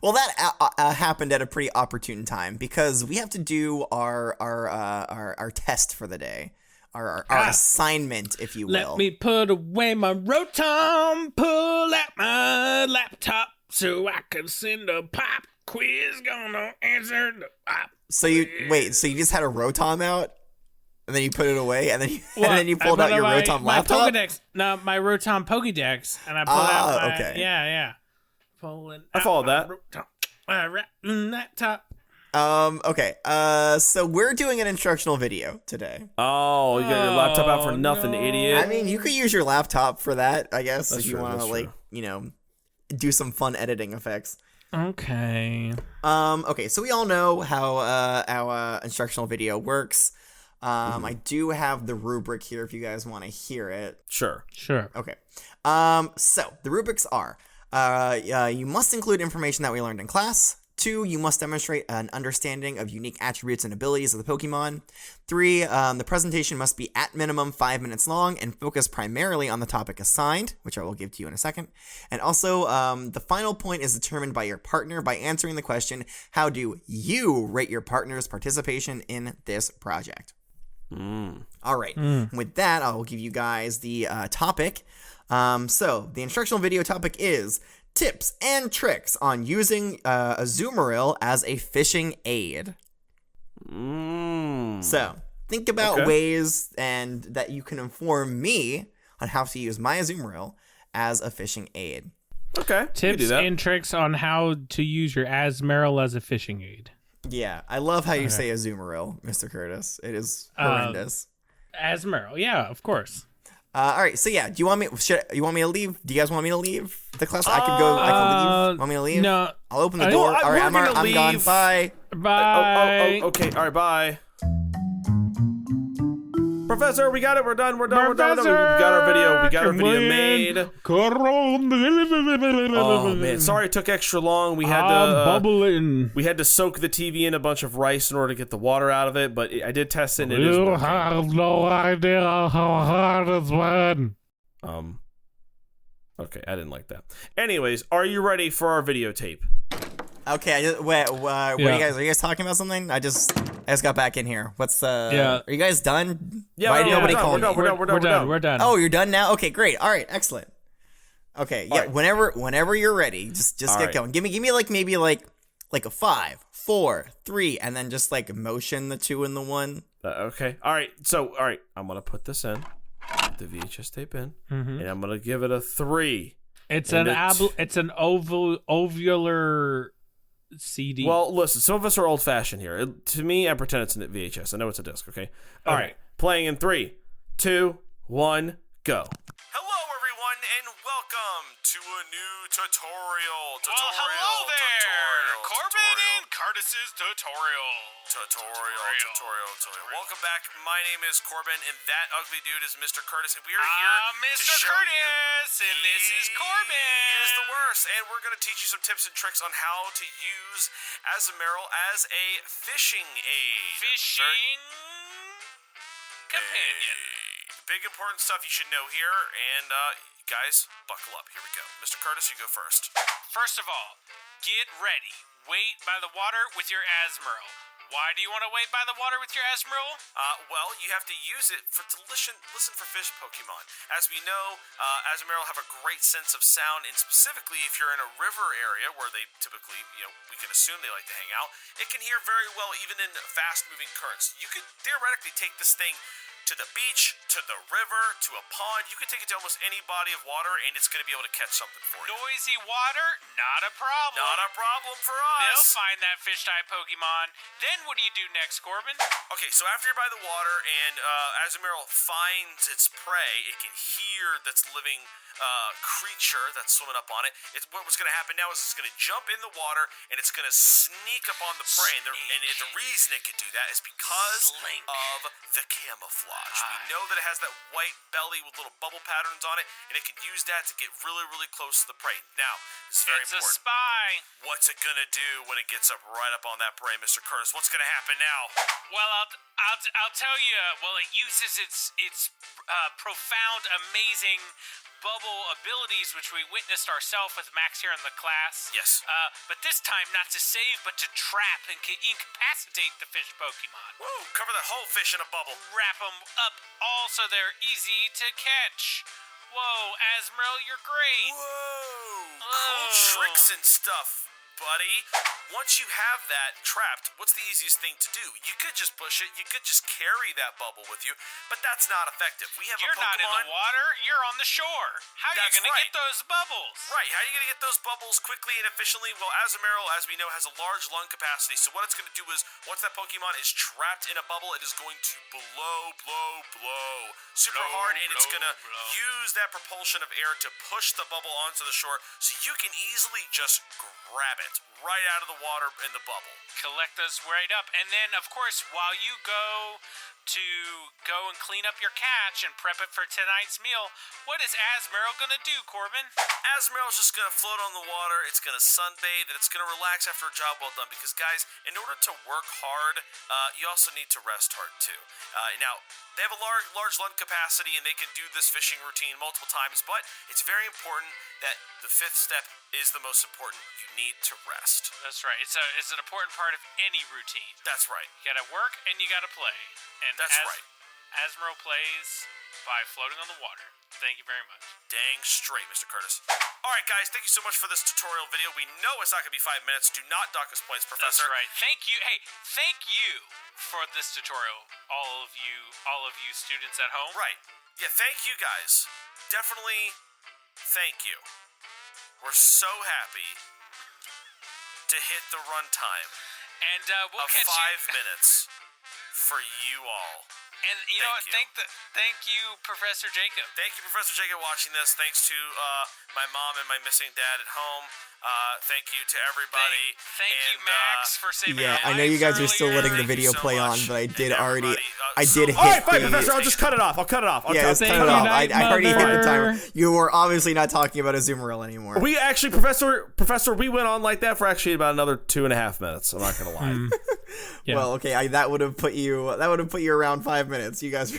Well, that happened at a pretty opportune time because we have to do our test for the day, our assignment, if you will. Let me put away my Rotom, pull out my laptop so I can send a pop quiz. Gonna answer the pop. So you just had a Rotom out, and then you put it away, and then you pulled out your Rotom laptop. My Rotom Pokédex, and I pulled out my okay. yeah. Pulling I followed that. Laptop. Okay. So we're doing an instructional video today. Oh, you got your laptop out for nothing, no. idiot. I mean, you could use your laptop for that, I guess, That's if you true, want to, that's do some fun editing effects. Okay. Okay, so we all know how our instructional video works. I do have the rubric here if you guys want to hear it. Sure. Okay. So the rubrics are: you must include information that we learned in class. 2, you must demonstrate an understanding of unique attributes and abilities of the Pokemon. 3, the presentation must be at minimum 5 minutes long and focus primarily on the topic assigned, which I will give to you in a second. And also, the final point is determined by your partner by answering the question, how do you rate your partner's participation in this project? All right. With that, I'll give you guys the topic. So the instructional video topic is tips and tricks on using Azumarill as a fishing aid. So think about ways and that you can inform me on how to use my Azumarill as a fishing aid. Okay. Tips and tricks on how to use your Azumarill as a fishing aid. Yeah, I love how you say Azumarill, Mr. Curtis. It is horrendous. Azumarill, yeah, of course. All right, so yeah, do you want me to leave? Do you guys want me to leave the class? I can leave. Want me to leave? No. I'll open the door. All right, I'm gone. Bye. Bye. Okay. All right. Bye. Professor, we got it. We're done. We're done. We got our video. We got our video made. Oh man, sorry it took extra long. We had to bubbling. We had to soak the TV in a bunch of rice in order to get the water out of it, but I did test it and it is working. You have no idea how hard it's been. Okay, I didn't like that. Anyways, are you ready for our videotape? Okay, what are you guys? Are you guys talking about something? I just got back in here. What's the? Yeah. Are you guys done? Yeah, Why did nobody call me? We're done. Oh, you're done now. Okay, great. All right, excellent. Okay, yeah. Right. Whenever you're ready, just get going. Give me like maybe like a 5, 4, 3, and then just like motion the 2 and the 1. Okay. All right. So, all right, I'm gonna put this in, put the VHS tape in, and I'm gonna give it a 3. It's an ovular CD. Well, listen, some of us are old-fashioned here. To me, I pretend it's a VHS. I know it's a disc. Okay. All right. Playing in 3, 2, 1, go. Hello, everyone, and welcome to a new tutorial. Hello there, Corbin and Curtis's tutorial. Welcome back. My name is Corbin, and that ugly dude is Mr. Curtis, and we are here Mr. Curtis, and this is Corbin. He is the worst, and we're going to teach you some tips and tricks on how to use Azumarill as a fishing aid. Companion. Big important stuff you should know here, and guys, buckle up. Here we go. Mr. Curtis, you go first. First of all, get ready. Wait by the water with your Azumarill. Why do you want to wait by the water with your Azumarill? Well, you have to use it to listen for fish Pokemon. As we know, Azumarill have a great sense of sound, and specifically if you're in a river area where they typically, we can assume they like to hang out, it can hear very well even in fast-moving currents. You could theoretically take this thing to the beach, to the river, to a pond. You could take it to almost any body of water, and it's going to be able to catch something for you. Noisy water? Not a problem. Not a problem for us. They'll find that fish-type Pokemon. Then what do you do next, Corbin? Okay, so after you're by the water and Azumarill finds its prey, it can hear this living creature that's swimming up on it. What's going to happen now is it's going to jump in the water, and it's going to sneak up on the prey. And the reason it could do that is because of the camouflage. We know that it has that white belly with little bubble patterns on it, and it can use that to get really, really close to the prey. Now, this is very important. It's a spy. What's it gonna do when it gets up right up on that prey, Mr. Curtis? What's gonna happen now? Well, I'll tell you. Well, it uses its profound, amazing bubble abilities, which we witnessed ourselves with Max here in the class. Yes. But this time, not to save, but to trap and incapacitate the fish Pokemon. Whoa! Cover that whole fish in a bubble. Wrap them up all so they're easy to catch. Whoa, Azumarill, you're great. Whoa! Cool tricks and stuff, buddy. Once you have that trapped, what's the easiest thing to do? You could just push it. You could just carry that bubble with you, but that's not effective. You're not in the water. You're on the shore. How are you going to get those bubbles? Right. How are you going to get those bubbles quickly and efficiently? Well, Azumarill, as we know, has a large lung capacity. So what it's going to do is, once that Pokemon is trapped in a bubble, it is going to blow super hard, and it's going to use that propulsion of air to push the bubble onto the shore, so you can easily just grab it right out of the water in the bubble. Collect those right up. And then, of course, while you go and clean up your catch and prep it for tonight's meal, what is Azumarill going to do, Corbin? Azumarill is just going to float on the water, it's going to sunbathe, and it's going to relax after a job well done. Because, guys, in order to work hard, you also need to rest hard, too. Now, they have a large lung capacity, and they can do this fishing routine multiple times, but it's very important that the 5th step is the most important. You need to rest. That's right. It's an important part of any routine. That's right. You got to work and you got to play. And that's right. Azumarill plays by floating on the water. Thank you very much. Dang straight, Mr. Curtis. All right, guys, thank you so much for this tutorial video. We know it's not going to be 5 minutes. Do not dock us points, Professor. That's right. Thank you. Hey, thank you for this tutorial, all of you students at home. Right. Yeah, thank you, guys. Definitely thank you. We're so happy to hit the runtime and we'll of catch 5 minutes. for you all. And you know what? Thank you, Professor Jacob. Thank you, Professor Jacob, watching this. Thanks to my mom and my missing dad at home. Thank you to everybody. Thank you, Max, for saving Yeah, my I know you guys are life still letting the earlier. video so play on, much. but I did And already. everybody, I did hit. All right, fine, the, Professor. I'll just cut it off. I'll cut it off. Yeah, just cut it off. I already hit the timer. You were obviously not talking about Azumarill anymore. We actually, Professor, we went on like that for actually about another 2.5 minutes. I'm not gonna lie. Yeah. Well, okay, that would have put you around 5 minutes. You guys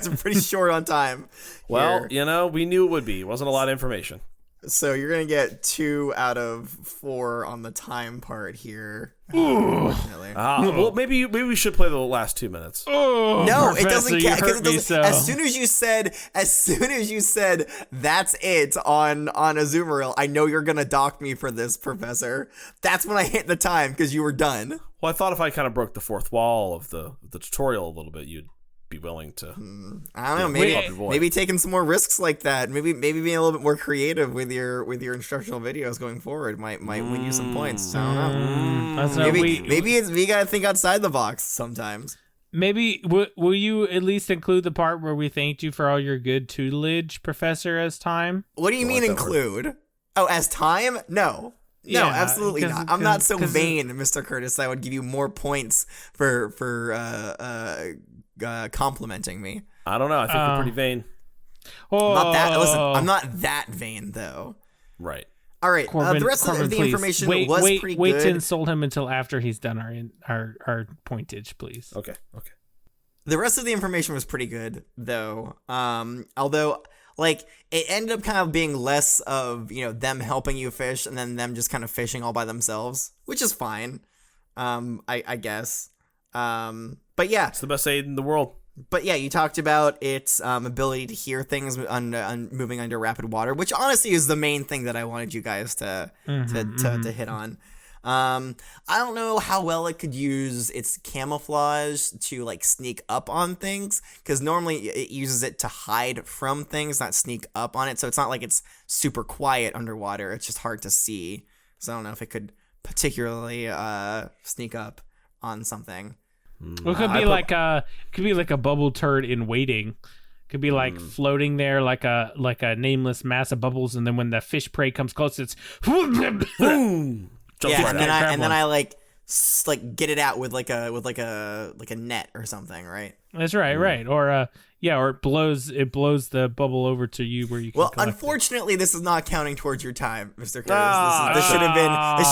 are pretty short on time. Well, here. you know, we knew it would be. It wasn't a lot of information. So you're gonna get 2 out of 4 on the time part here. Unfortunately. Well, maybe we should play the last 2 minutes. Oh, No, Professor, it doesn't you count because hurt it me doesn't. so. As soon as you said that's it on Azumarill, I know you're gonna dock me for this, Professor. That's when I hit the time because you were done. Well, I thought if I kind of broke the fourth wall of the tutorial a little bit, you'd be willing to. I don't know. Maybe taking some more risks like that. Maybe being a little bit more creative with your instructional videos going forward might win you some points. I don't know. That's Maybe we gotta think outside the box sometimes. Maybe will you at least include the part where we thanked you for all your good tutelage, Professor, as time? What do you mean include? Oh, as time? No. No, Yeah, absolutely 'cause- not. I'm not so 'cause- vain, Mr. Curtis. I would give you more points for complimenting me. I don't know. I think you're pretty vain. Oh, I'm not that vain though. Right. All right. Corbin, The rest of the please, information wait pretty to good. insult him until after he's done our pointage, please. Okay. The rest of the information was pretty good though. Although like it ended up kind of being less of, them helping you fish and then them just kind of fishing all by themselves, which is fine. I guess. But yeah. It's the best aid in the world. But yeah, you talked about its ability to hear things moving under rapid water, which honestly is the main thing that I wanted you guys to hit on. I don't know how well it could use its camouflage to like sneak up on things, because normally it uses it to hide from things, not sneak up on it. So it's not like it's super quiet underwater. It's just hard to see. So I don't know if it could particularly sneak up on something. Well, it could be like a bubble turd in waiting. Could be like floating there like a nameless mass of bubbles, and then when the fish prey comes close, it's Boom. Yeah, and then I like get it out with like a net or something, right? That's right. Or it blows the bubble over to you where you can. Well, collect unfortunately, this is not counting towards your time, Mr. Curtis. This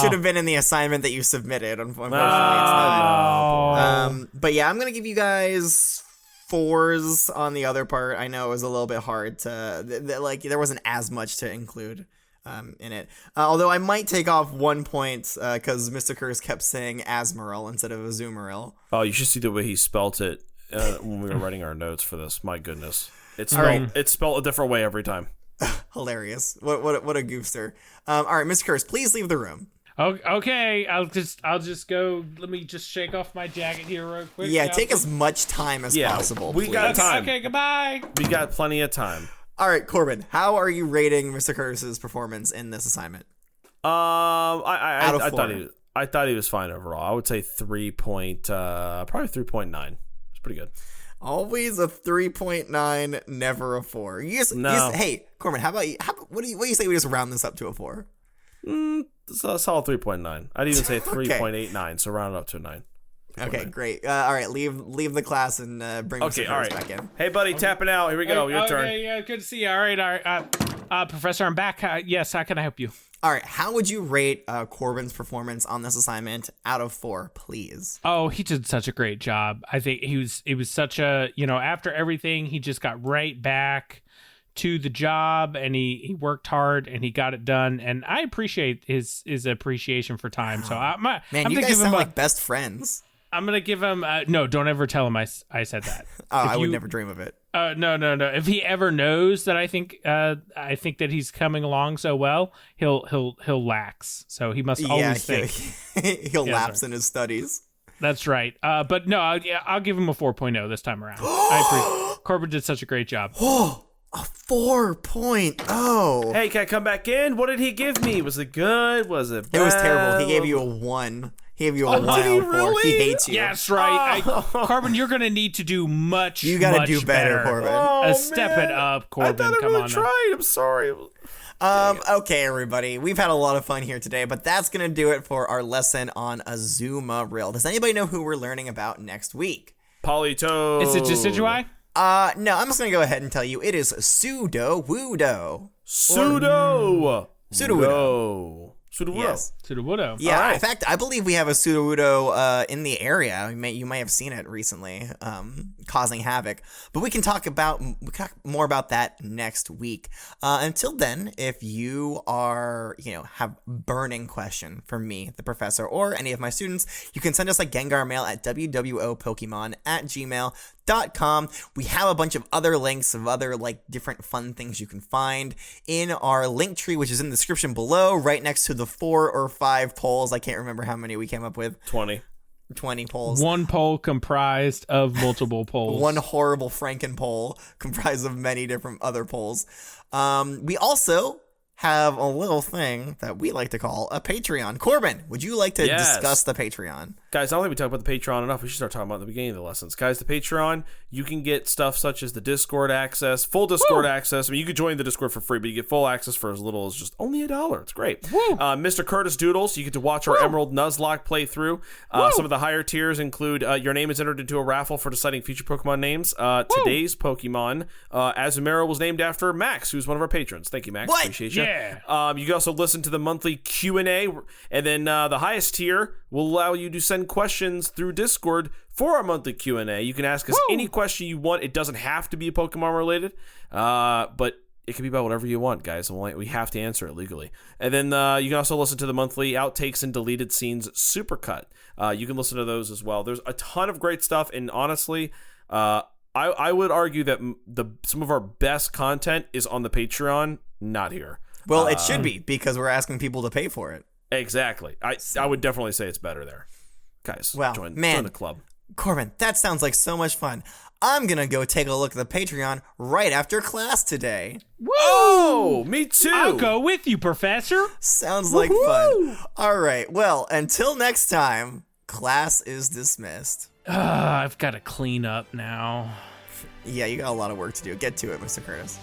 should have been in the assignment that you submitted. Unfortunately, it's not. But yeah, I'm gonna give you guys 4s on the other part. I know it was a little bit hard to there wasn't as much to include in it. Although I might take off 1 point because Mr. Curtis kept saying Azumarill instead of Azumarill. Oh, you should see the way he spelt it when we were writing our notes for this. My goodness, it's spelled a different way every time. Hilarious! What a goofster! All right, Mr. Curtis, please leave the room. Okay, I'll just go. Let me just shake off my jacket here real quick. Yeah, take as much time as possible. We please. got time. Okay, goodbye. We got plenty of time. All right, Corbin, how are you rating Mr. Curtis's performance in this assignment? I thought he was fine overall. I would say probably 3.9. It's pretty good. Always a 3.9, never a 4. Hey, Corbin, how about you? What do you say we just round this up to a 4? It's a solid 3.9. I'd even say 3.89. So round it up to a 9. Okay, great. All right, leave the class and bring Mr. Curtis back in. Hey, buddy, tapping out. Here we go. Your turn. Okay, yeah, good to see you. All right. Professor, I'm back. Yes, how can I help you? All right, how would you rate Corbin's performance on this assignment out of 4, please? Oh, he did such a great job. I think it was such a, after everything, he just got right back to the job, and he worked hard and he got it done, and I appreciate his appreciation for time. So I'm you guys sound like best friends. I'm gonna give him no, don't ever tell him I said that. I would never dream of it. No. If he ever knows that I think that he's coming along so well, he'll lax. So he must always think he'll lapse in his studies. That's right. But no, I'll give him a 4.0 this time around. Corbin did such a great job. A 4.0. Hey, can I come back in? What did he give me? Was it good? Was it bad? It was terrible. He gave you a 1. He gave you a did wild he four. really? He hates you. Yes, right. Corbin, you're gonna need to do much. You gotta much do better, Corbin. Step it up, Corbin. I thought I Come really on. tried. I'm sorry. Okay, everybody. We've had a lot of fun here today, but that's going to do it for our lesson on Azumarill. Does anybody know who we're learning about next week? Polytoad. Is it Decidueye? No, I'm just going to go ahead and tell you it is Sudowoodo. Pseudo. Sudowoodo. Pseudo. Yes. Sudowoodo. Yeah, All right. in fact, I believe we have a Sudowoodo in the area. You may have seen it recently, causing havoc. But we can talk more about that next week. Until then, if you have burning question for me, the professor, or any of my students, you can send us a Gengar mail at wwopokemon@gmail.com. We have a bunch of other links of other different fun things you can find in our link tree, which is in the description below, right next to the 4 or 5 polls. I can't remember how many we came up with. 20 polls. One poll comprised of multiple polls. One horrible Franken poll comprised of many different other polls. We also have a little thing that we like to call a Patreon. Corbin, would you like to discuss the Patreon? Guys, I don't think we talk about the Patreon enough. We should start talking about it at the beginning of the lessons. Guys, the Patreon, you can get stuff such as the Discord access, full Discord access. I mean, you could join the Discord for free, but you get full access for as little as just only $1. It's great. Mr. Curtis Doodles, you get to watch our Emerald Nuzlocke playthrough. Some of the higher tiers include your name is entered into a raffle for deciding future Pokemon names. Today's Pokemon, Azumarill, was named after Max, who's one of our patrons. Thank you, Max. What? Appreciate you. Yeah. You can also listen to the monthly Q&A, and then the highest tier will allow you to send questions through Discord for our monthly Q&A. You can ask us any question you want. It doesn't have to be Pokemon related, but it can be about whatever you want, guys. We have to answer it legally. And then you can also listen to the monthly Outtakes and Deleted Scenes Supercut. You can listen to those as well. There's a ton of great stuff, and honestly, I would argue that some of our best content is on the Patreon, not here. Well, it should be, because we're asking people to pay for it. Exactly. I would definitely say it's better there. Guys, join the club. Corbin, that sounds like so much fun. I'm going to go take a look at the Patreon right after class today. Whoa! Me too! I'll go with you, Professor. Sounds like fun. All right, well, until next time, class is dismissed. I've got to clean up now. Yeah, you got a lot of work to do. Get to it, Mr. Curtis.